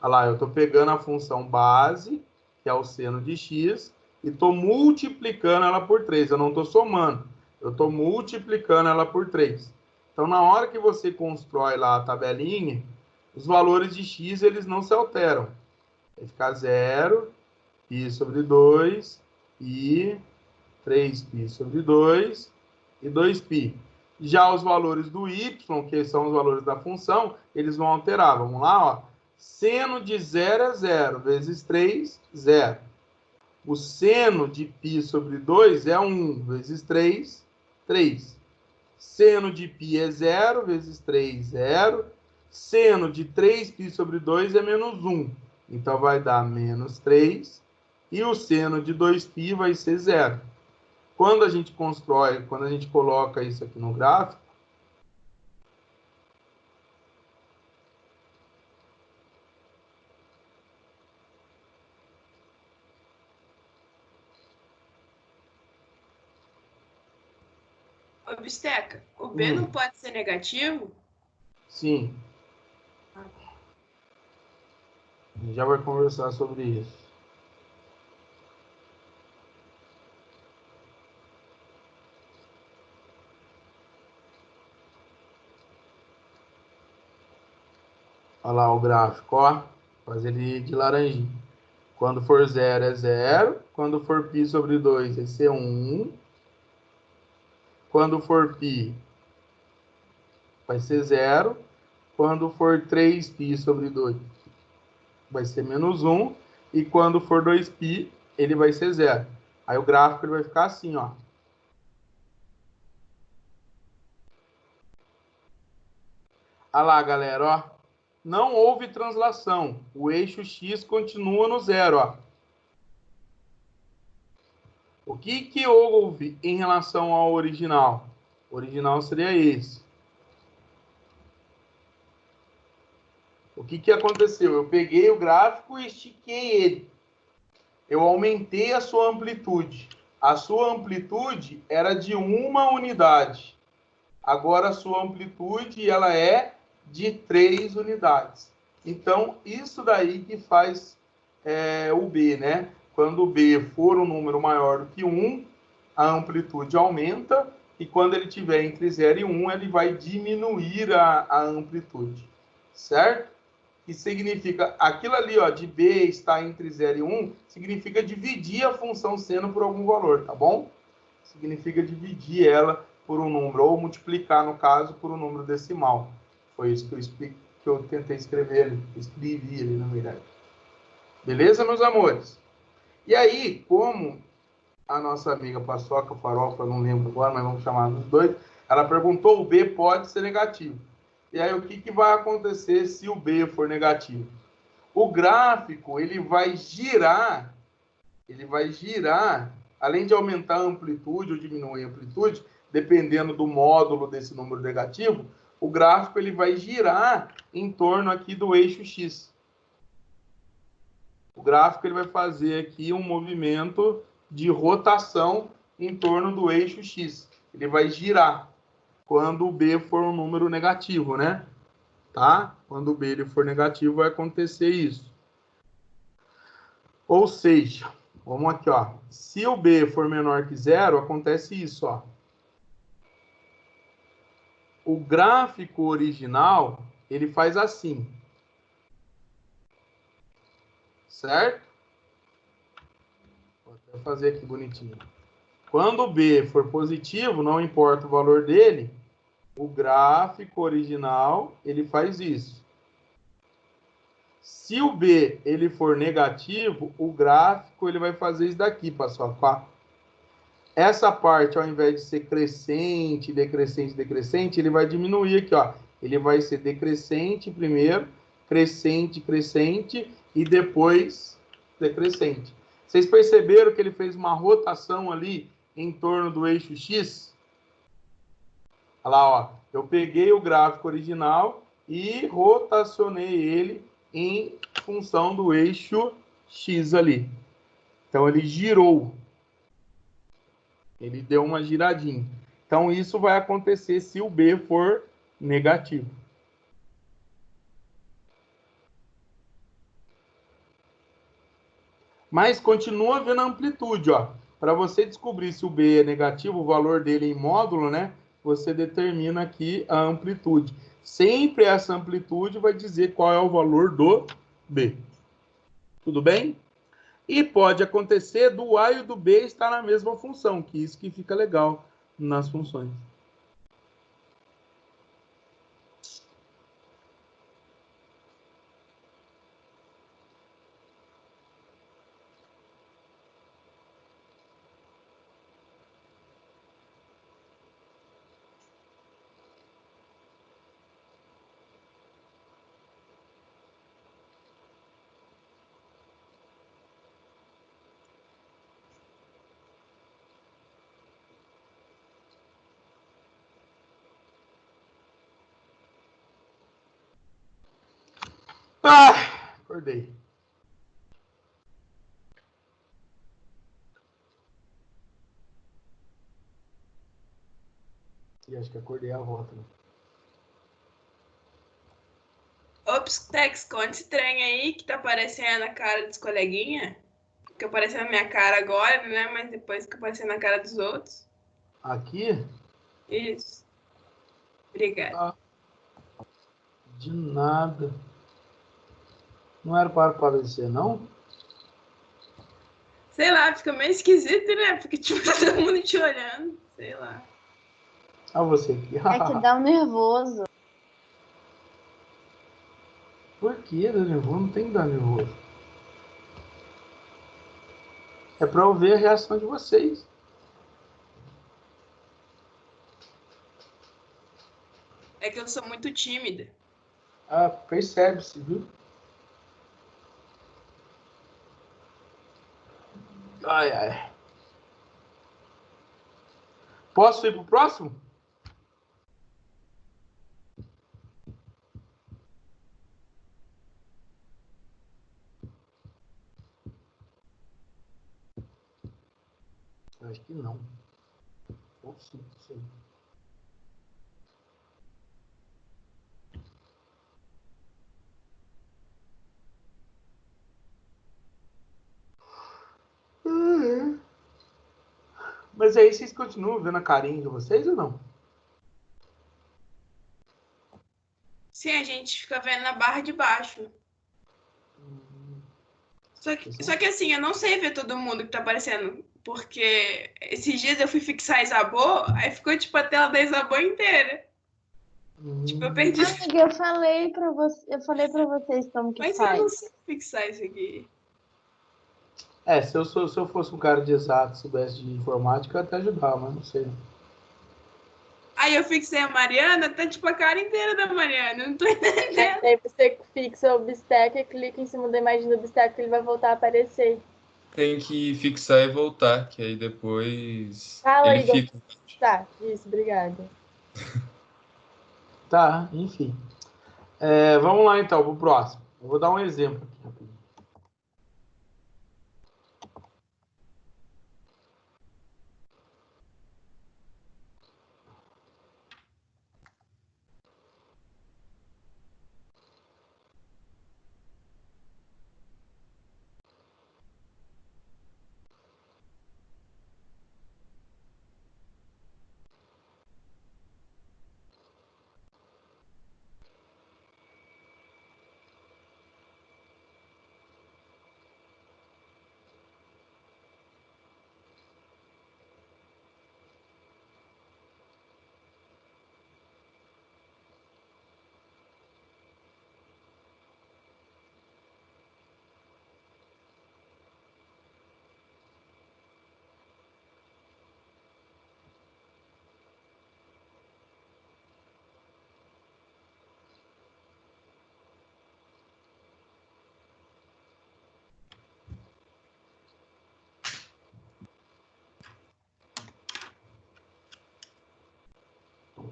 Olha lá, eu estou pegando a função base, que é o seno de x, e estou multiplicando ela por 3. Eu não estou somando, eu estou multiplicando ela por 3. Então, na hora que você constrói lá a tabelinha, os valores de x eles não se alteram. Vai ficar 0, π sobre 2, e 3π sobre 2 e 2π. Já os valores do y, que são os valores da função, eles vão alterar. Vamos lá, ó. Seno de 0 é 0, vezes 3, 0. O seno de π sobre 2 é 1, vezes 3, 3. Seno de π é 0, vezes 3, 0. Seno de 3π sobre 2 é menos 1. Então, vai dar menos 3. E o seno de 2π vai ser 0. Quando a gente constrói, quando a gente coloca isso aqui no gráfico, Ô, Bisteca, o B não pode ser negativo? sim. A gente já vai conversar sobre isso. Olha lá o gráfico, ó. Faz ele de laranjinha. Quando for 0 é 0. Quando for π sobre 2 vai ser 1. Quando for π vai ser 0. Quando for 3π sobre 2 vai ser menos 1. E quando for 2π, ele vai ser 0. Aí o gráfico ele vai ficar assim, ó. Olha lá, galera, ó. Não houve translação. O eixo x continua no 0, ó. O que houve em relação ao original? O original seria esse. O que aconteceu? Eu peguei o gráfico e estiquei ele. Eu aumentei a sua amplitude. A sua amplitude era de 1 unidade. Agora a sua amplitude ela é de 3 unidades. Então, isso daí que faz o B, né? Quando o B for um número maior do que 1, a amplitude aumenta, e quando ele estiver entre 0 e 1, ele vai diminuir a amplitude, certo? Que significa, aquilo ali, ó, de B estar entre 0 e 1, significa dividir a função seno por algum valor, tá bom? Significa dividir ela por um número, ou multiplicar, no caso, por um número decimal. Foi isso que eu tentei escrever ali, escrevi ali, na verdade. Beleza, meus amores? E aí, como a nossa amiga Paçoca, Farofa, não lembro agora, mas vamos chamar dos dois, ela perguntou, o B pode ser negativo. E aí, o que vai acontecer se o B for negativo? O gráfico, ele vai girar, além de aumentar a amplitude ou diminuir a amplitude, dependendo do módulo desse número negativo, o gráfico ele vai girar em torno aqui do eixo X. O gráfico ele vai fazer aqui um movimento de rotação em torno do eixo X. Ele vai girar quando o B for um número negativo, né? Tá? Quando o B ele for negativo, vai acontecer isso. Ou seja, vamos aqui, ó. Se o B for menor que 0, acontece isso, ó. O gráfico original, ele faz assim. Certo? Vou até fazer aqui bonitinho. Quando o B for positivo, não importa o valor dele, o gráfico original, ele faz isso. Se o B ele for negativo, o gráfico ele vai fazer isso daqui, pessoal. Essa parte, ao invés de ser crescente, decrescente, decrescente, ele vai diminuir aqui, ó. Ele vai ser decrescente primeiro, crescente, crescente e depois decrescente. Vocês perceberam que ele fez uma rotação ali em torno do eixo X? Olha lá, ó. Eu peguei o gráfico original e rotacionei ele em função do eixo X ali. Então, ele girou. Ele deu uma giradinha. Então, isso vai acontecer se o B for negativo. Mas continua vendo a amplitude, ó. Para você descobrir se o B é negativo, o valor dele em módulo, né? Você determina aqui a amplitude. Sempre essa amplitude vai dizer qual é o valor do B. Tudo bem? E pode acontecer do A e do B estar na mesma função, que isso que fica legal nas funções. Ah, acordei. E acho que acordei a volta, né? Ops, Tex, conta esse trem aí que tá aparecendo a cara dos coleguinhas. Que apareceu na minha cara agora, né? Mas depois que apareceu na cara dos outros. Aqui? Isso. Obrigada. Ah, de nada. Não era para aparecer, não? Sei lá, fica meio esquisito, né? Porque, tipo, todo mundo te olhando. Sei lá. Ah, você aqui. É que dá um nervoso. Por que dar nervoso? Não tem que dar nervoso. É para eu ver a reação de vocês. É que eu sou muito tímida. Ah, percebe-se, viu? Ai, ai. Posso ir pro próximo? Acho que não. Ou sim, sim. Mas aí vocês continuam vendo a carinha de vocês ou não? Sim, a gente fica vendo na barra de baixo. Só que assim, eu não sei ver todo mundo que tá aparecendo. Porque esses dias eu fui fixar a Isabô, aí ficou tipo a tela da Isabô inteira. Tipo, eu perdi. Amiga, eu falei pra vocês como que Mas eu não faz. sei fixar isso aqui. É, se eu fosse um cara de exato, soubesse de informática, eu até ajudava, mas não sei. Aí eu fixei a Mariana, tá tipo a cara inteira da Mariana. Eu não tô entendendo. Aí você fixa o bisteca e clica em cima da imagem do bisteca que ele vai voltar a aparecer. Tem que fixar e voltar, que aí depois Fala, ele Igor. fica. Tá, isso, obrigada. Tá, enfim. Vamos lá então, pro próximo. Eu vou dar um exemplo aqui rapidinho.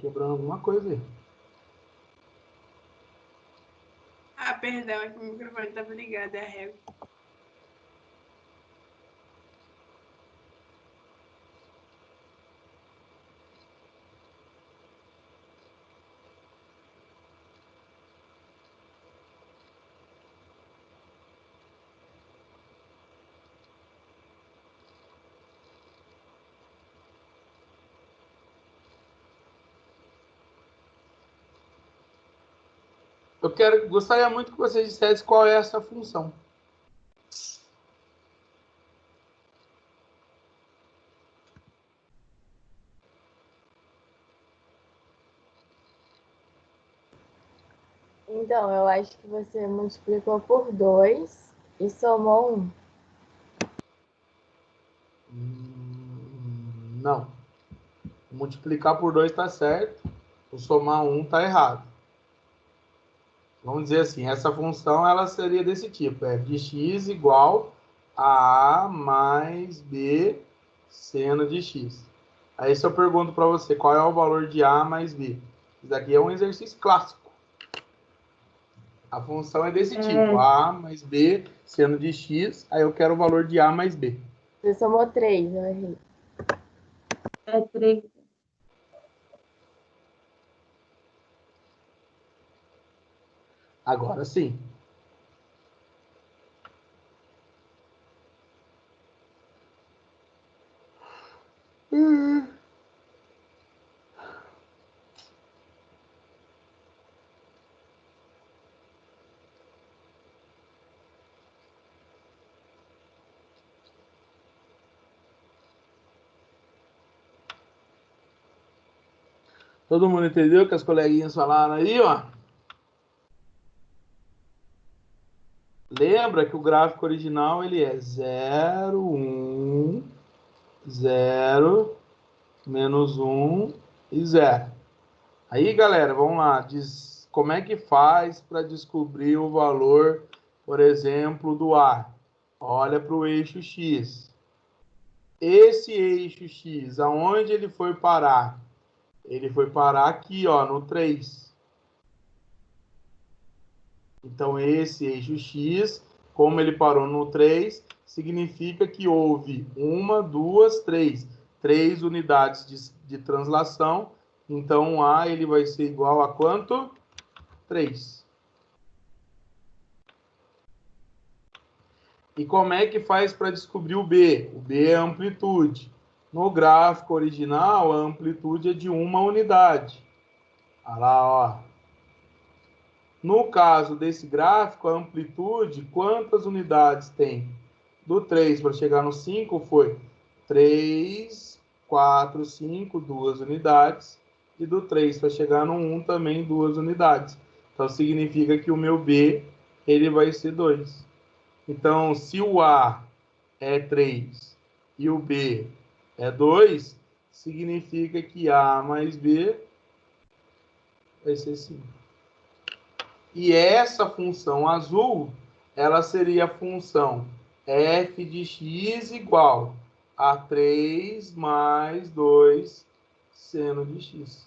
quebrando alguma coisa aí. Ah, perdão, é que o microfone estava ligado, é a régua. Gostaria muito que vocês dissessem qual é essa função. Então, eu acho que você multiplicou por 2 e somou 1. Não. Multiplicar por 2 está certo. O somar 1 está errado. Vamos dizer assim, essa função ela seria desse tipo. F de x igual a mais b seno de x. Aí se eu pergunto para você qual é o valor de a mais b. Isso daqui é um exercício clássico. A função é desse tipo. A mais b seno de x. Aí eu quero o valor de a mais b. Você somou 3, eu errei. É 3. Agora sim. Todo mundo entendeu o que as coleguinhas falaram aí, ó? Lembra que o gráfico original ele é 0, 1, 0, menos 1 e 0. Aí, galera, vamos lá. Como é que faz para descobrir o valor, por exemplo, do A? Olha para o eixo X. Esse eixo X, aonde ele foi parar? Ele foi parar aqui, ó, no 3. Então, esse eixo X, como ele parou no 3, significa que houve 1, 2, 3. 3 unidades de translação. Então, A ele vai ser igual a quanto? 3. E como é que faz para descobrir o B? O B é a amplitude. No gráfico original, a amplitude é de 1 unidade. Olha lá, ó. No caso desse gráfico, a amplitude, quantas unidades tem? Do 3 para chegar no 5 foi 3, 4, 5, 2 unidades. E do 3 para chegar no 1 também 2 unidades. Então, significa que o meu B ele vai ser 2. Então, se o A é 3 e o B é 2, significa que A mais B vai ser 5. E essa função azul, ela seria a função f de x igual a 3 mais 2 seno de x.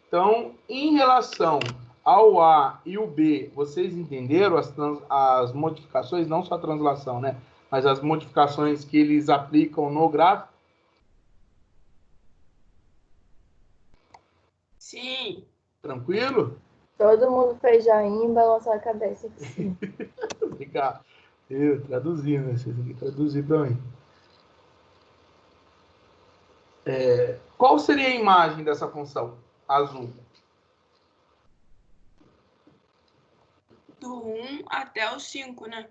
Então, em relação ao A e o B, vocês entenderam as modificações, não só a translação, né? Mas as modificações que eles aplicam no gráfico? Sim. Tranquilo? Todo mundo fez joinha e balançou a cabeça aqui, sim. Obrigado. Eu traduzindo, né? Vocês têm que traduzir também. Qual seria a imagem dessa função azul? Do 1 até o 5, né?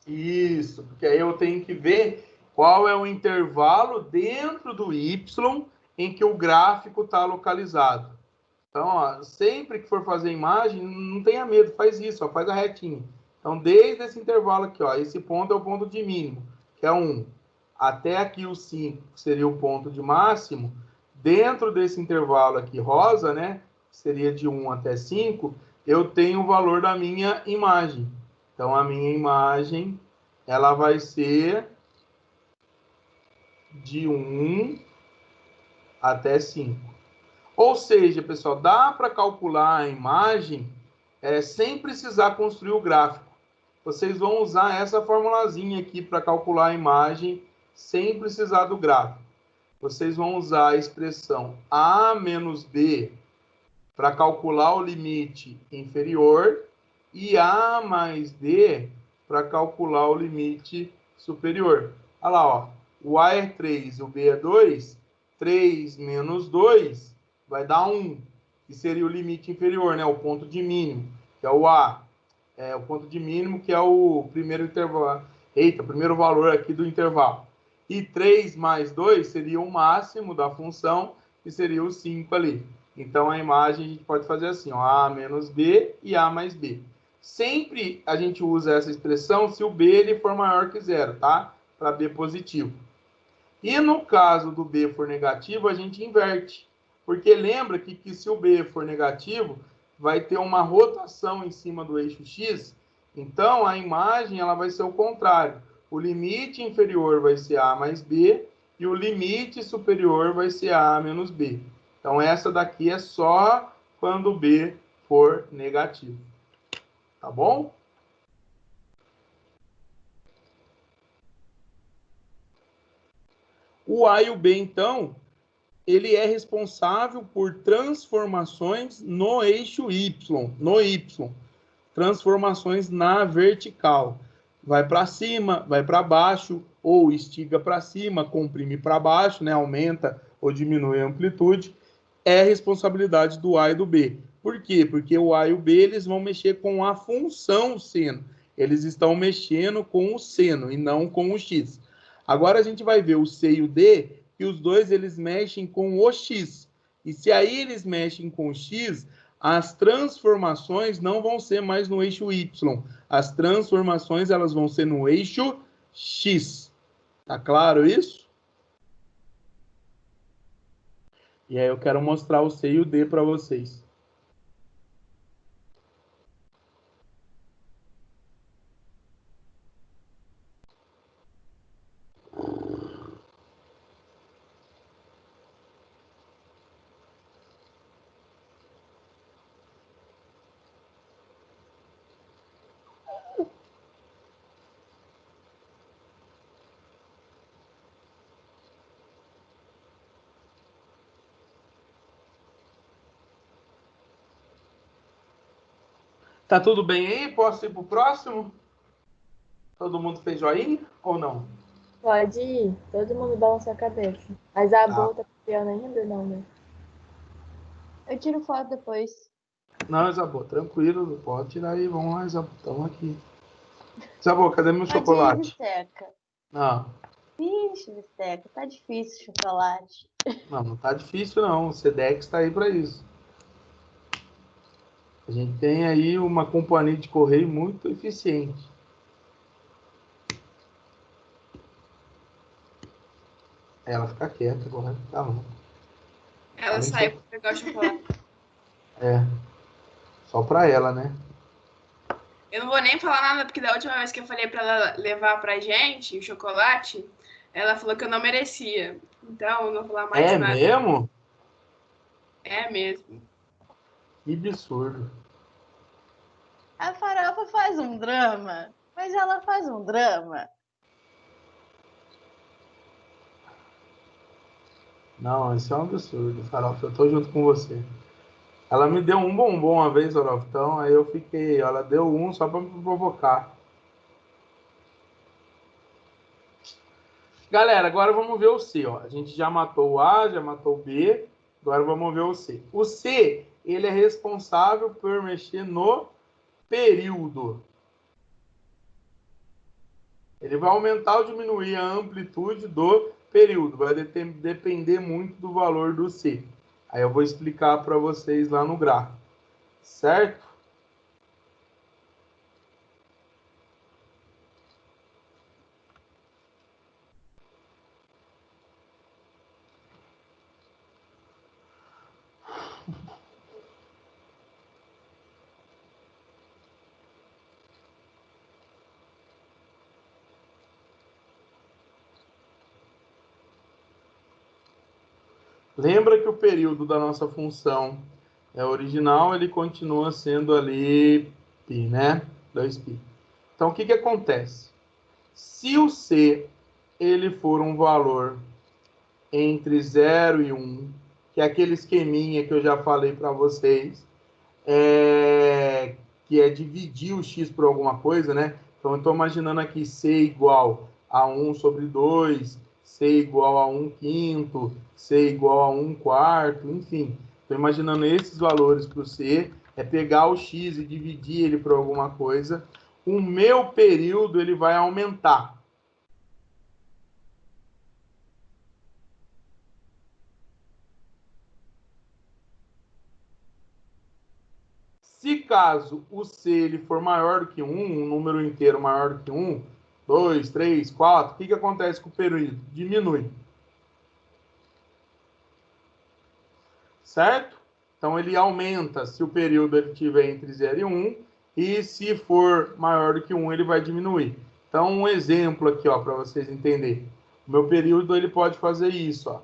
Isso, porque aí eu tenho que ver qual é o intervalo dentro do y em que o gráfico está localizado. Então, ó, sempre que for fazer imagem, não tenha medo, faz isso, ó, faz a retinha. Então, desde esse intervalo aqui, ó, esse ponto é o ponto de mínimo, que é 1, até aqui o 5, que seria o ponto de máximo. Dentro desse intervalo aqui rosa, né, que seria de 1 até 5, eu tenho o valor da minha imagem. Então, a minha imagem, ela vai ser de 1 até 5. Ou seja, pessoal, dá para calcular a imagem sem precisar construir o gráfico. Vocês vão usar essa formulazinha aqui para calcular a imagem sem precisar do gráfico. Vocês vão usar a expressão A menos B para calcular o limite inferior e A mais B para calcular o limite superior. Olha lá, ó. O A é 3 e o B é 2. 3 menos 2 vai dar 1, que seria o limite inferior, né? O ponto de mínimo, que é o A. O ponto de mínimo, que é o primeiro intervalo. Eita, o primeiro valor aqui do intervalo. E 3 mais 2 seria o máximo da função, que seria o 5 ali. Então, a imagem a gente pode fazer assim, ó, A menos B e A mais B. Sempre a gente usa essa expressão se o B ele for maior que zero, tá? Para B positivo. E no caso do B for negativo, a gente inverte. Porque lembra que se o B for negativo, vai ter uma rotação em cima do eixo X. Então, a imagem ela vai ser o contrário. O limite inferior vai ser A mais B e o limite superior vai ser A menos B. Então, essa daqui é só quando o B for negativo. Tá bom? O A e o B, então, ele é responsável por transformações no eixo Y, transformações na vertical. Vai para cima, vai para baixo, ou estiga para cima, comprime para baixo, né? Aumenta ou diminui a amplitude. É responsabilidade do A e do B. Por quê? Porque o A e o B eles vão mexer com a função seno. Eles estão mexendo com o seno e não com o X. Agora a gente vai ver o C e o D, que os dois eles mexem com o X. E se aí eles mexem com o X, as transformações não vão ser mais no eixo Y. As transformações elas vão ser no eixo X. Tá claro isso? E aí eu quero mostrar o C e o D para vocês. Tá tudo bem aí? Posso ir pro próximo? Todo mundo fez joinha ou não? Pode ir. Todo mundo balança a cabeça. Mas a boa tá copiando ainda, não, né? Eu tiro foto depois. Não, Isabô, tranquilo, pode tirar aí, vamos lá, Isabô, estamos aqui. Isabô, cadê meu Pode ir, chocolate? Bisteca. Não, Ixi, Bisteca, tá difícil chocolate. não tá difícil não, o Sedex tá aí para isso. A gente tem aí uma companhia de correio muito eficiente. Ela fica quieta agora, tá bom. Ela saiu pra pegar o chocolate. Só para ela, né? Eu não vou nem falar nada, porque da última vez que eu falei pra ela levar pra gente o chocolate, ela falou que eu não merecia. Então, eu não vou falar mais É nada. mesmo? É mesmo. Que absurdo. A Farofa faz um drama, mas ela faz um drama. Não, isso é um absurdo, Farofa, eu tô junto com você. Ela me deu um bombom uma vez, Farofa, então aí eu fiquei, ela deu um só para me provocar. Galera, agora vamos ver o C, ó. A gente já matou o A, já matou o B, agora vamos ver o C. O C, ele é responsável por mexer no período. Ele vai aumentar ou diminuir a amplitude do período, vai depender muito do valor do C. Aí eu vou explicar para vocês lá no gráfico, certo? Lembra que o período da nossa função original, ele continua sendo ali π, né? 2π. Então, o que acontece? Se o C ele for um valor entre 0 e 1, que é aquele esqueminha que eu já falei para vocês, que é dividir o x por alguma coisa, né? Então, eu estou imaginando aqui C igual a 1 sobre 2, C igual a 1 quinto, C igual a 1 quarto, enfim. Estou imaginando esses valores para o C, é pegar o x e dividir ele por alguma coisa. O meu período ele vai aumentar. Se caso o C ele for maior do que 1, um número inteiro maior do que 1, 2, 3, 4, o que acontece com o período? Diminui. Certo? Então, ele aumenta se o período ele estiver entre 0 e 1, e se for maior do que 1, ele vai diminuir. Então, um exemplo aqui, para vocês entenderem. O meu período ele pode fazer isso, ó.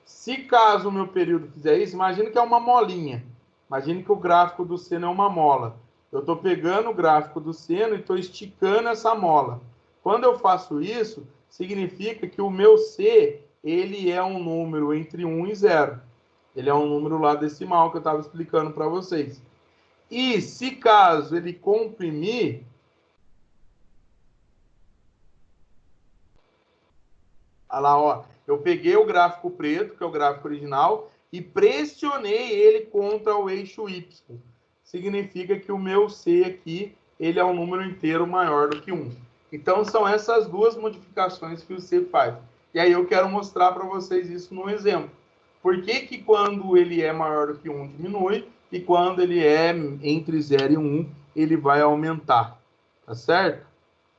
Se caso o meu período fizer isso, imagina que é uma molinha. Imagina que o gráfico do seno é uma mola. Eu estou pegando o gráfico do seno e estou esticando essa mola. Quando eu faço isso, significa que o meu C, ele é um número entre 1 e 0. Ele é um número lá decimal que eu estava explicando para vocês. E se caso ele comprimir, olha lá, ó, eu peguei o gráfico preto, que é o gráfico original, e pressionei ele contra o eixo Y. Significa que o meu C aqui, ele é um número inteiro maior do que 1. Então, são essas duas modificações que o C faz. E aí eu quero mostrar para vocês isso num exemplo. Por que quando ele é maior do que 1 diminui, e quando ele é entre 0 e 1, ele vai aumentar. Tá certo?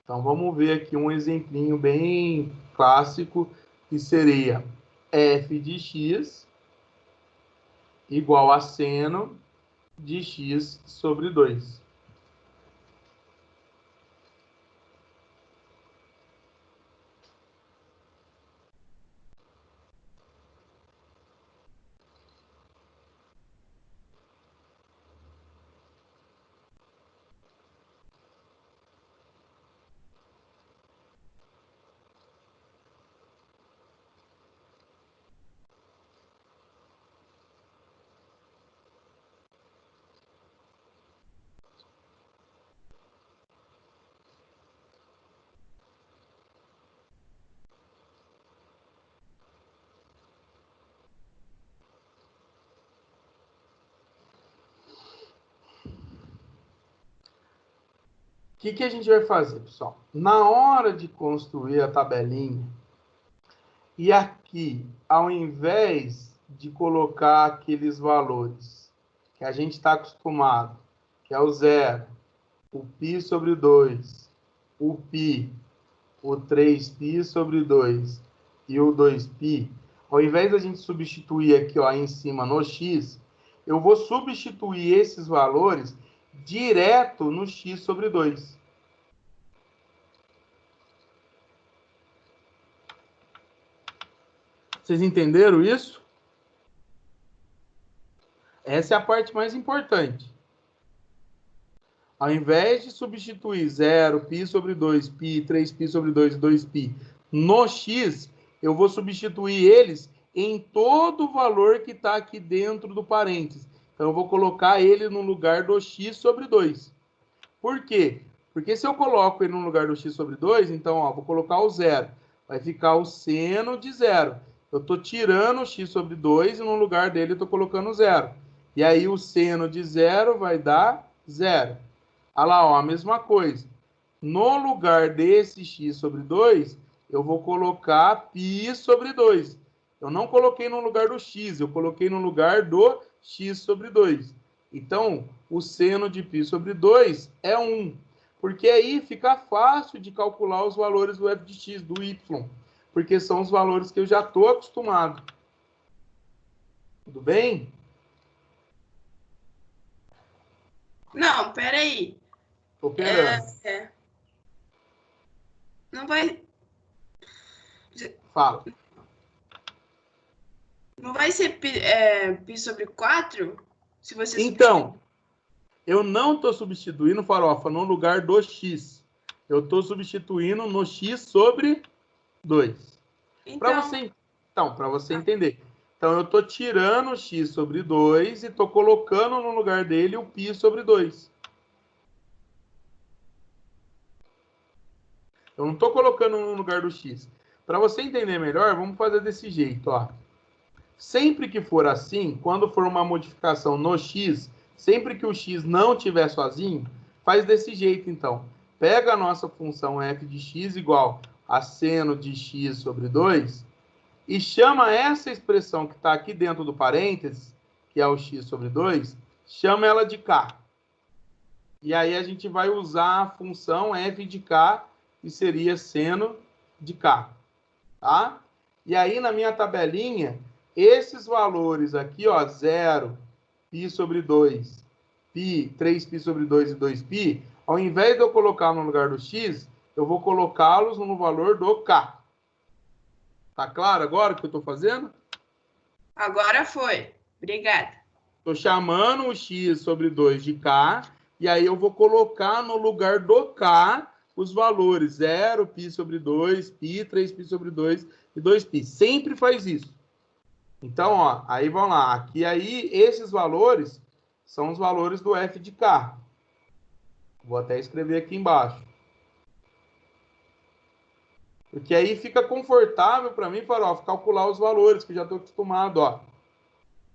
Então, vamos ver aqui um exemplinho bem clássico, que seria f de x igual a seno de x sobre 2. O que a gente vai fazer, pessoal? Na hora de construir a tabelinha, e aqui, ao invés de colocar aqueles valores que a gente está acostumado, que é o 0, o π sobre 2, o π, o 3π sobre 2 e o 2π, ao invés da gente substituir aqui ó, em cima no x, eu vou substituir esses valores direto no x sobre 2. Vocês entenderam isso? Essa é a parte mais importante. Ao invés de substituir 0, π sobre 2, π, 3π sobre 2 e 2π no x, eu vou substituir eles em todo o valor que está aqui dentro do parênteses. Então, eu vou colocar ele no lugar do x sobre 2. Por quê? Porque se eu coloco ele no lugar do x sobre 2, então, ó, vou colocar o 0. Vai ficar o seno de 0. Eu estou tirando o x sobre 2 e no lugar dele eu estou colocando 0. E aí o seno de 0 vai dar 0. Olha lá, ó, a mesma coisa. No lugar desse x sobre 2, eu vou colocar π sobre 2. Eu não coloquei no lugar do x, eu coloquei no lugar do x sobre 2. Então, o seno de π sobre 2 é 1. Porque aí fica fácil de calcular os valores do f de x, do y. Porque são os valores que eu já estou acostumado. Tudo bem? Não, peraí. Operando. Não vai, Fala. não vai ser π sobre 4? Se você Então, eu não estou substituindo farofa no lugar do x. Eu estou substituindo no x sobre 2. Para você entender. Então, eu estou tirando o x sobre 2 e estou colocando no lugar dele o π sobre 2. Eu não estou colocando no lugar do x. Para você entender melhor, vamos fazer desse jeito, ó. Sempre que for assim, quando for uma modificação no x, sempre que o x não estiver sozinho, faz desse jeito, então. Pega a nossa função f de x igual a seno de x sobre 2 e chama essa expressão que está aqui dentro do parênteses, que é o x sobre 2, chama ela de k. E aí a gente vai usar a função f de k, que seria seno de k. Tá? E aí, na minha tabelinha, esses valores aqui, ó, 0, π sobre 2, π, 3π sobre 2 e 2π, ao invés de eu colocar no lugar do x, eu vou colocá-los no valor do k. Tá claro agora o que eu estou fazendo? Agora foi. Obrigada. Estou chamando o x sobre 2 de k, e aí eu vou colocar no lugar do k os valores 0, π sobre 2, π, 3π sobre 2 e 2π. Sempre faz isso. Então, ó, aí vamos lá. Aqui, aí, esses valores são os valores do f de k. Vou até escrever aqui embaixo. Porque aí fica confortável para mim, Farofa, calcular os valores, que já estou acostumado, ó.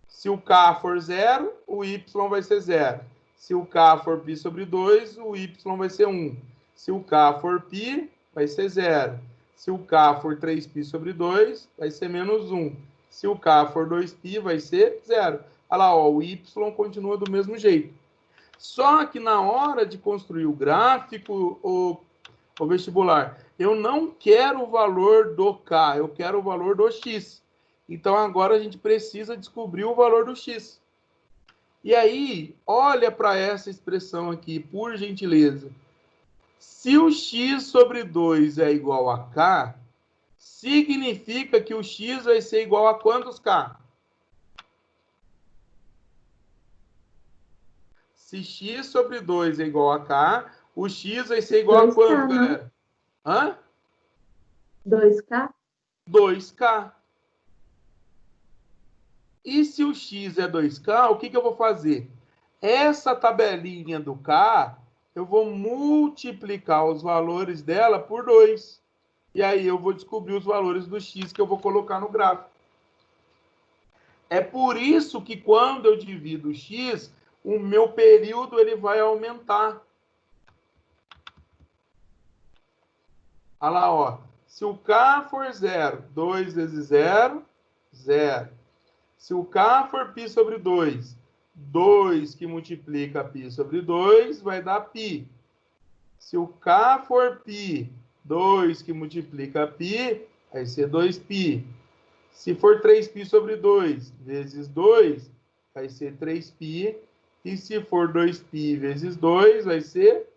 Se o k for 0, o y vai ser 0. Se o k for π sobre 2, o y vai ser 1. Se o k for π, vai ser 0. Se o k for 3π sobre 2, vai ser menos 1. Se o k for 2π, vai ser 0. Olha lá, ó, o y continua do mesmo jeito. Só que na hora de construir o gráfico, o vestibular, eu não quero o valor do k, eu quero o valor do x. Então, agora a gente precisa descobrir o valor do x. E aí, olha para essa expressão aqui, por gentileza. Se o x sobre 2 é igual a k, significa que o x vai ser igual a quantos k? Se x sobre 2 é igual a k, o x vai ser igual a 2K, quanto, não? galera? Hã? 2K? 2k. E se o x é 2k, o que eu vou fazer? Essa tabelinha do k, eu vou multiplicar os valores dela por 2. E aí eu vou descobrir os valores do x que eu vou colocar no gráfico. É por isso que quando eu divido o x, o meu período ele vai aumentar. Olha lá, ó. Se o k for 0, 2 vezes 0, 0. Se o k for π sobre 2, 2 que multiplica π sobre 2 vai dar π. Se o k for π, 2 que multiplica π, vai ser 2π. Se for 3π sobre 2 vezes 2, vai ser 3π. E se for 2π vezes 2, vai ser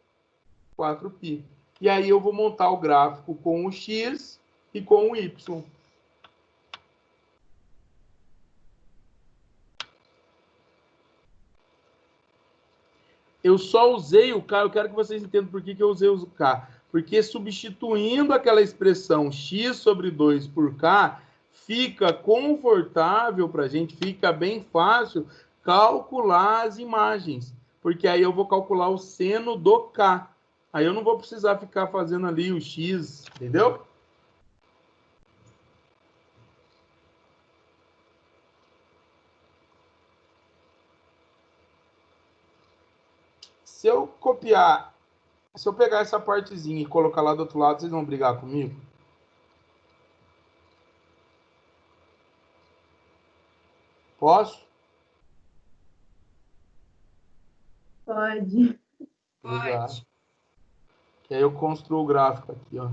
4π. E aí eu vou montar o gráfico com o x e com o y. Eu só usei o k, eu quero que vocês entendam por que eu usei o k. Porque substituindo aquela expressão x sobre 2 por k, fica confortável para a gente, fica bem fácil calcular as imagens. Porque aí eu vou calcular o seno do k. Aí eu não vou precisar ficar fazendo ali o x, entendeu? Se eu copiar, se eu pegar essa partezinha e colocar lá do outro lado, vocês vão brigar comigo? Posso? Pode. Obrigado. Pode. Que aí eu construo o gráfico aqui, ó.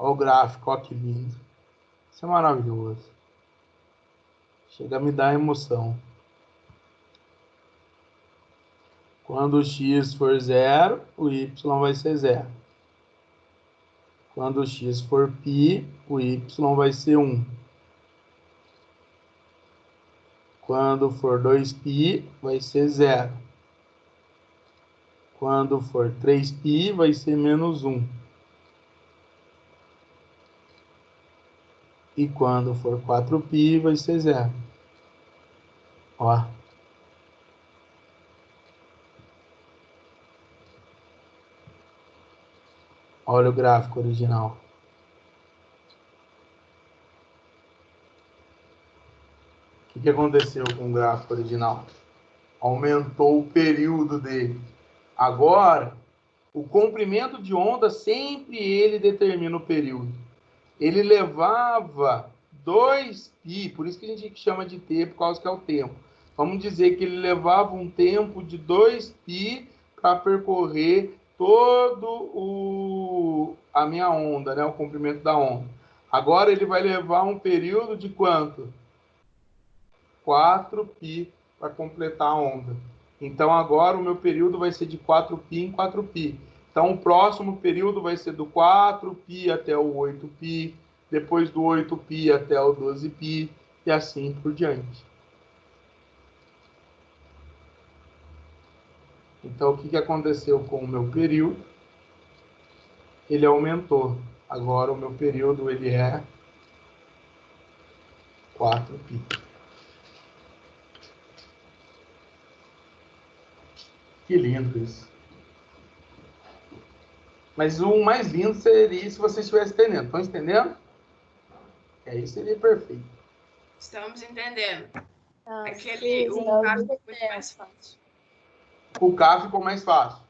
Olha o gráfico, olha que lindo. Isso é maravilhoso. Chega a me dar emoção. Quando o x for 0, o y vai ser 0. Quando o x for π, o y vai ser 1. Quando for 2π, vai ser 0. Quando for 3π, vai ser menos 1. E quando for 4π, vai ser 0. Ó. Olha o gráfico original. O que aconteceu com o gráfico original? Aumentou o período dele. Agora, o comprimento de onda, sempre ele determina o período. Ele levava 2π, por isso que a gente chama de t, por causa que é o tempo. Vamos dizer que ele levava um tempo de 2π para percorrer todo a minha onda, né? O comprimento da onda. Agora ele vai levar um período de quanto? 4π para completar a onda. Então agora o meu período vai ser de 4π em 4π. Então o próximo período vai ser do 4π até o 8π, depois do 8π até o 12π e assim por diante. Então o que aconteceu com o meu período? Ele aumentou. Agora o meu período ele é 4π. Que lindo isso. Mas o mais lindo seria se você estivesse entendendo. Estão entendendo? Aí seria perfeito. Estamos entendendo. Ah, Aquele, sim, o eu caso vi foi que muito é. mais fácil. O K ficou mais fácil.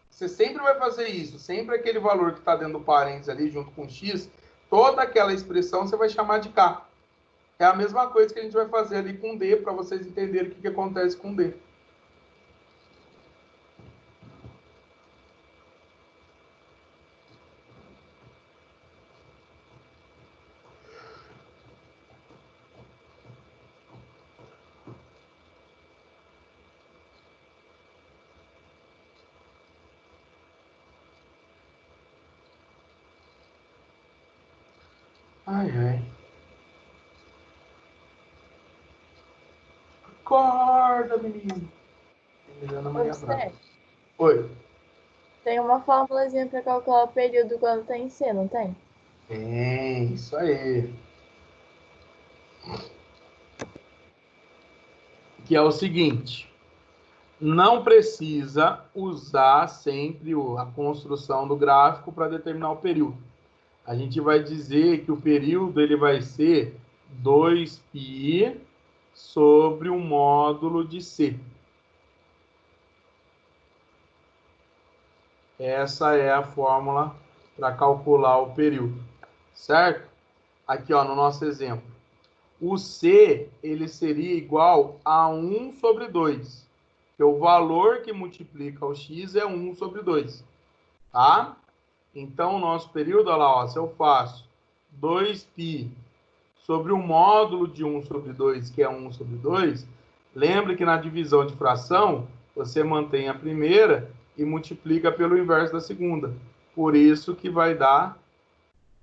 Você sempre vai fazer isso. Sempre aquele valor que está dentro do parênteses ali, junto com x, toda aquela expressão você vai chamar de K. É a mesma coisa que a gente vai fazer ali com D, para vocês entenderem o que acontece com D. Ai, ai. Acorda, menino. Ana Maria Braga. Você Oi. tem uma formulazinha para calcular o período quando tem C, não tem? Tem, isso aí. Que é o seguinte. Não precisa usar sempre a construção do gráfico para determinar o período. A gente vai dizer que o período ele vai ser 2π sobre o módulo de C. Essa é a fórmula para calcular o período, certo? Aqui, ó, no nosso exemplo. O C, ele seria igual a 1 sobre 2. Que o valor que multiplica o x é 1 sobre 2. Tá? Então, o nosso período, olha lá, ó, se eu faço 2π sobre o módulo de 1 sobre 2, que é 1 sobre 2, lembre que na divisão de fração, você mantém a primeira e multiplica pelo inverso da segunda. Por isso que vai dar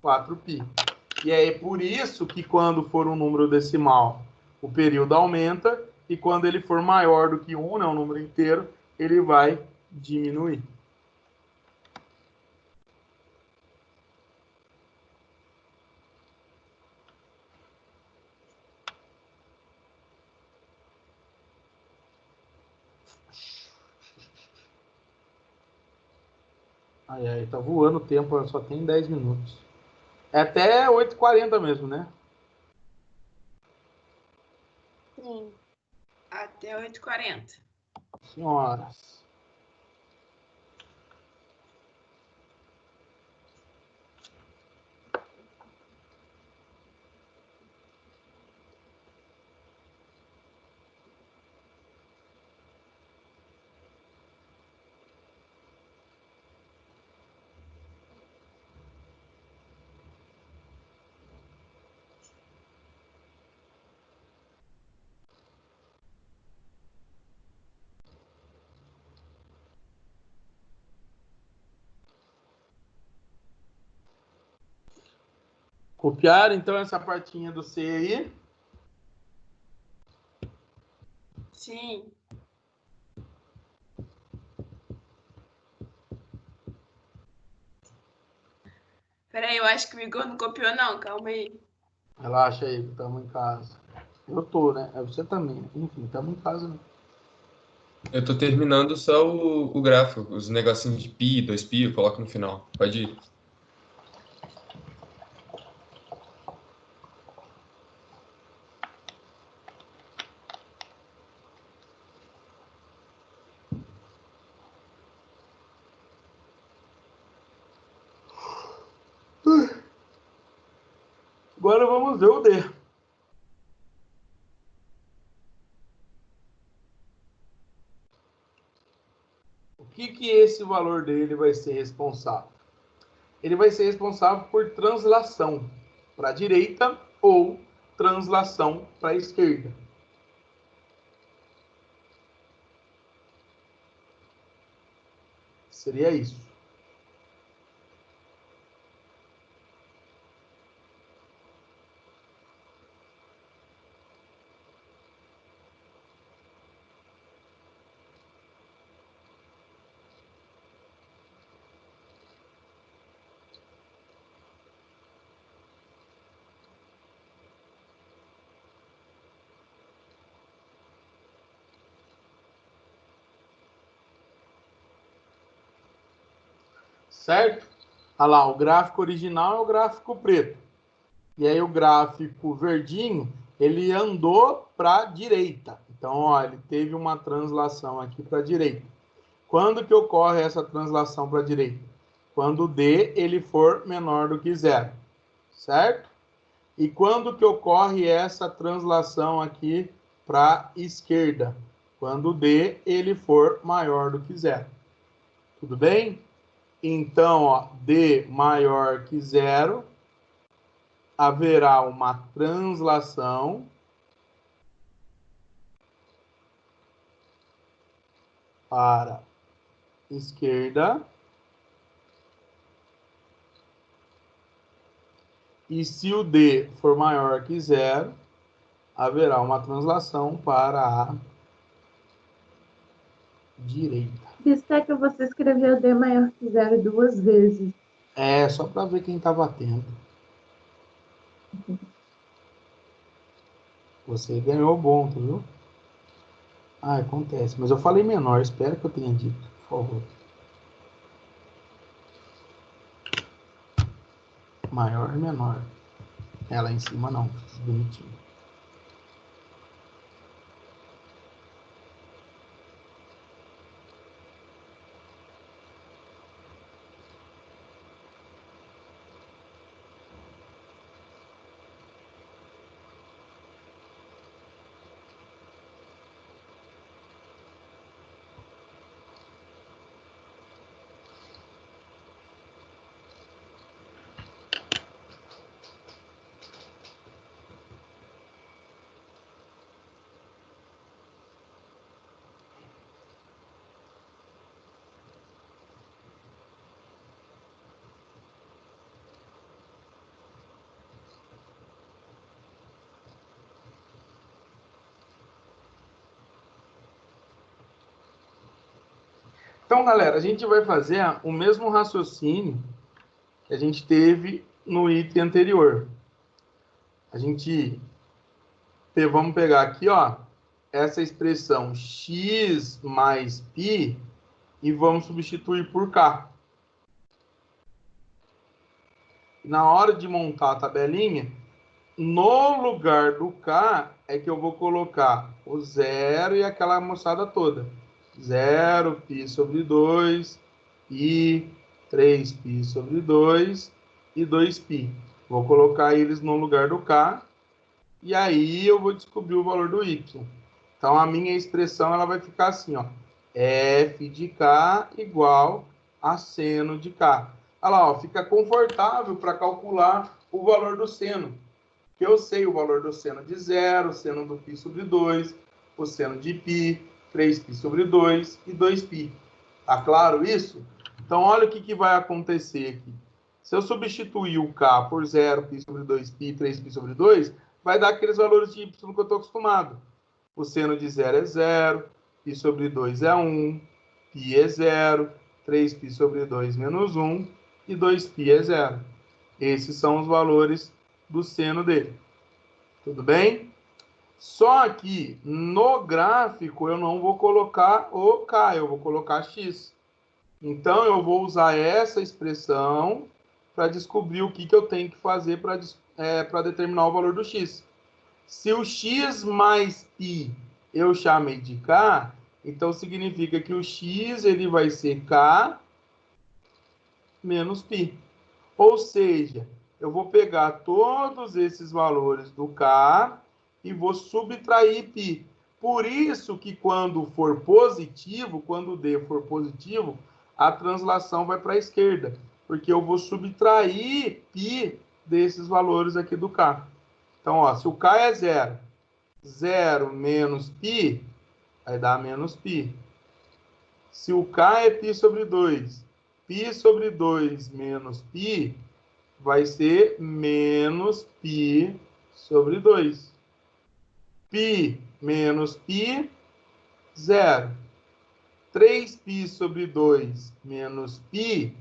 4π. E é por isso que quando for um número decimal, o período aumenta, e quando ele for maior do que 1, né, um número inteiro, ele vai diminuir. Ai, ai, tá voando o tempo, só tem 10 minutos. É até 8h40 mesmo, né? Sim. Até 8h40. Senhoras. Copiaram, então, essa partinha do C aí? Sim. Peraí, eu acho que o Igor não copiou, não. Calma aí. Relaxa aí, que estamos em casa. Eu tô, né? Você também. Enfim, estamos em casa. Né? Eu tô terminando só o gráfico, os negocinhos de pi, 2pi, eu coloco no final. Pode ir. Agora vamos ver o D. O que esse valor dele vai ser responsável? Ele vai ser responsável por translação para a direita ou translação para a esquerda. Seria isso. Certo? Olha lá, o gráfico original é o gráfico preto. E aí o gráfico verdinho, ele andou para a direita. Então, ó, ele teve uma translação aqui para a direita. Quando que ocorre essa translação para a direita? Quando o D ele for menor do que zero. Certo? E quando que ocorre essa translação aqui para a esquerda? Quando o D ele for maior do que zero. Tudo bem? Então, ó, D maior que zero, haverá uma translação para esquerda. E se o D for maior que zero, haverá uma translação para a direita. Bisteca, você escreveu D maior que zero 2 vezes. É, só para ver quem estava atento. Você ganhou ponto, viu? Ah, acontece. Mas eu falei menor, espero que eu tenha dito, por favor. Maior e menor. Ela em cima não, bonitinho. Então, galera, a gente vai fazer o mesmo raciocínio que a gente teve no item anterior. A gente vamos pegar aqui, ó, essa expressão x mais π e vamos substituir por k. Na hora de montar a tabelinha, no lugar do k é que eu vou colocar o zero e aquela moçada toda. 0 π sobre 2, π, 3π sobre 2 e 2π. Vou colocar eles no lugar do k e aí eu vou descobrir o valor do y. Então, a minha expressão ela vai ficar assim, ó. F de k igual a seno de k. Olha lá, ó, fica confortável para calcular o valor do seno. Que eu sei o valor do seno de 0, o seno do π sobre 2, o seno de π, 3π sobre 2 e 2π. Tá claro isso? Então, olha o que vai acontecer aqui. Se eu substituir o K por 0, π sobre 2π, 3π sobre 2, vai dar aqueles valores de y que eu estou acostumado. O seno de 0 é 0, π sobre 2 é 1, π é 0, 3π sobre 2 menos 1 e 2π é 0. Esses são os valores do seno dele. Tudo bem? Só que no gráfico eu não vou colocar o K, eu vou colocar x. Então eu vou usar essa expressão para descobrir o que eu tenho que fazer para determinar o valor do x. Se o x mais π eu chamei de k, então significa que o x ele vai ser k menos π. Ou seja, eu vou pegar todos esses valores do k e vou subtrair π. Por isso que quando for positivo, quando o d for positivo, a translação vai para a esquerda, porque eu vou subtrair π desses valores aqui do k. Então, ó, se o k é 0, 0 menos π, vai dar menos π. Se o k é π sobre 2, π sobre 2 menos π, vai ser menos π sobre 2. π menos π, 0. 3π sobre 2 menos π,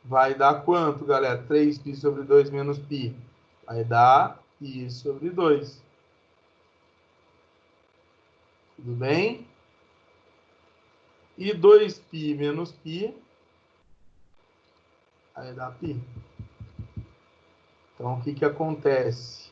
vai dar quanto, galera? 3π sobre 2 menos π. Vai dar π sobre 2. Tudo bem? E 2π menos π, vai dar π. Então, o que acontece?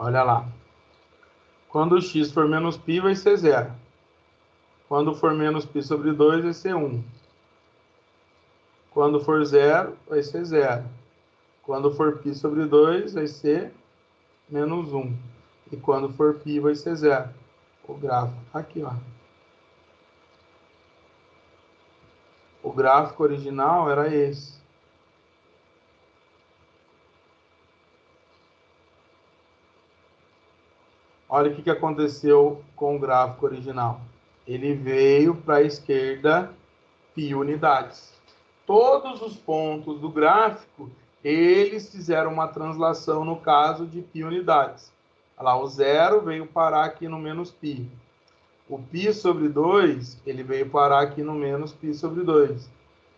Olha lá. Quando o x for menos π, vai ser 0. Quando for menos π sobre 2, vai ser 1. Quando for 0, vai ser 0. Quando for π sobre 2, vai ser menos 1. E quando for π, vai ser 0. O gráfico aqui, ó. O gráfico original era esse. Olha o que aconteceu com o gráfico original. Ele veio para a esquerda π unidades. Todos os pontos do gráfico, eles fizeram uma translação no caso de π unidades. Olha lá, o 0 veio parar aqui no menos π. O π sobre 2, ele veio parar aqui no menos π sobre 2.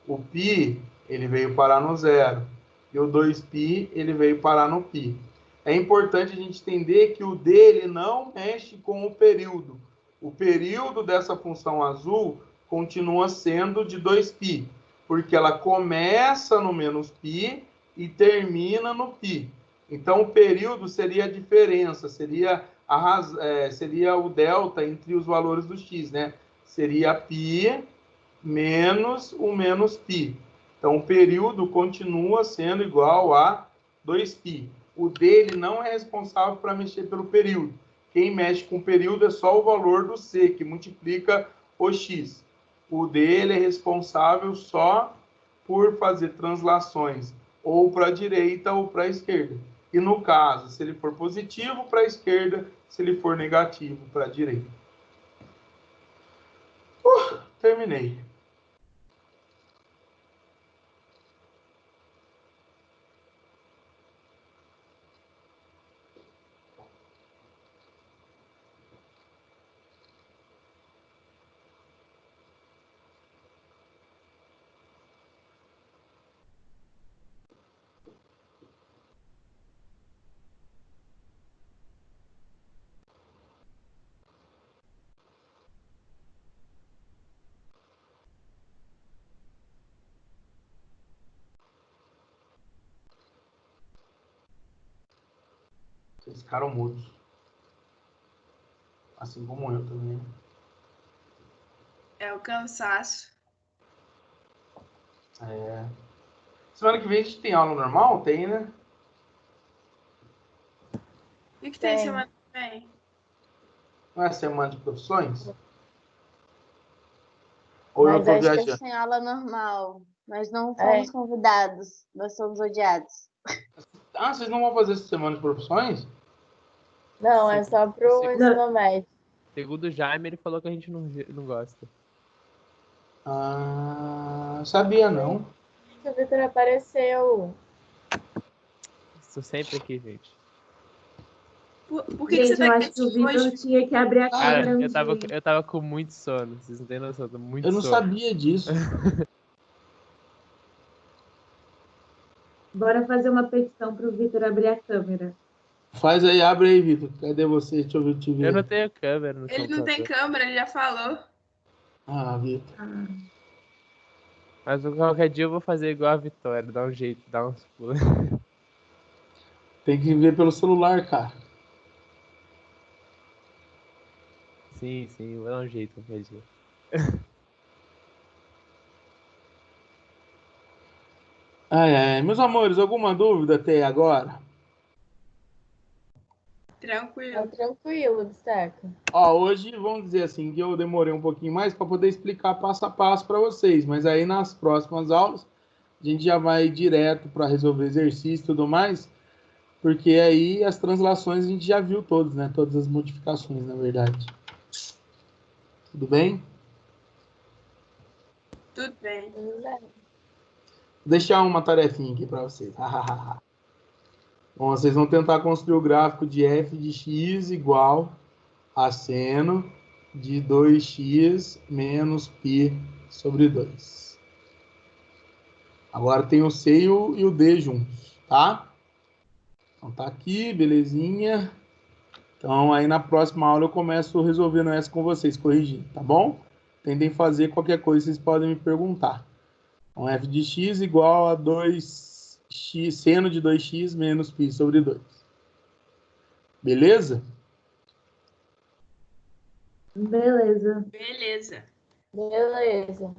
O π, ele veio parar no 0. E o 2π, ele veio parar no π. É importante a gente entender que o d ele não mexe com o período. O período dessa função azul continua sendo de 2π, porque ela começa no menos π e termina no π. Então, o período seria a diferença, seria o delta entre os valores do x, né? Seria π menos o menos π. Então, o período continua sendo igual a 2π. O dele não é responsável para mexer pelo período. Quem mexe com o período é só o valor do c, que multiplica o x. O dele é responsável só por fazer translações ou para a direita ou para a esquerda. E no caso, se ele for positivo para a esquerda, se ele for negativo para a direita. Terminei. Vocês ficaram mudos. Assim como eu também. É o cansaço. É. Semana que vem a gente tem aula normal? Tem, né? O que tem Tem. semana que vem? Não é semana de profissões? Ou eu Mas tô acho que a viajando? gente tem aula normal. Nós não É. fomos convidados. Nós somos odiados. Ah, vocês não vão fazer essa semana de profissões? Não, é só pro Segundo- ensino médio. Segundo o Jaime, ele falou que a gente não gosta. Ah, sabia não. O Vitor apareceu. Estou sempre aqui, gente. Por que Gente, você eu tá acho que o aqui Vitor hoje? tinha que abrir a Cara, câmera um eu dia. tava com muito sono. Vocês não têm noção, eu tô muito Eu não sono. sabia disso. Bora fazer uma petição pro Vitor abrir a câmera. Faz aí, abre aí, Vitor. Cadê você? Deixa eu te ver. Eu não tenho câmera no Ele não tem computador. câmera, ele já falou. Ah, Vitor. Ah, Mas qualquer dia eu vou fazer igual a Vitória, dar um jeito, dar uns pulos. Tem que ver pelo celular, cara. Sim, vou dar um jeito qualquer dia. Ai, ai. Meus amores, alguma dúvida até agora? Tá Tranquilo. tranquilo, Bisteca. Ó, hoje vamos dizer assim que eu demorei um pouquinho mais para poder explicar passo a passo para vocês, mas aí nas próximas aulas a gente já vai direto para resolver exercício e tudo mais, porque aí as translações a gente já viu todas, né? Todas as modificações, na verdade. Tudo bem? Tudo bem. Tudo bem. Vou deixar uma tarefinha aqui para vocês. Bom, vocês vão tentar construir o gráfico de f de x igual a seno de 2x menos π sobre 2. Agora tem o C e o D juntos, tá? Então tá aqui, belezinha. Então aí na próxima aula eu começo resolvendo essa com vocês, corrigindo, tá bom? Tentem fazer qualquer coisa, vocês podem me perguntar. Então f de x igual a 2x, seno de 2x menos π sobre 2. Beleza? beleza. Beleza. Beleza.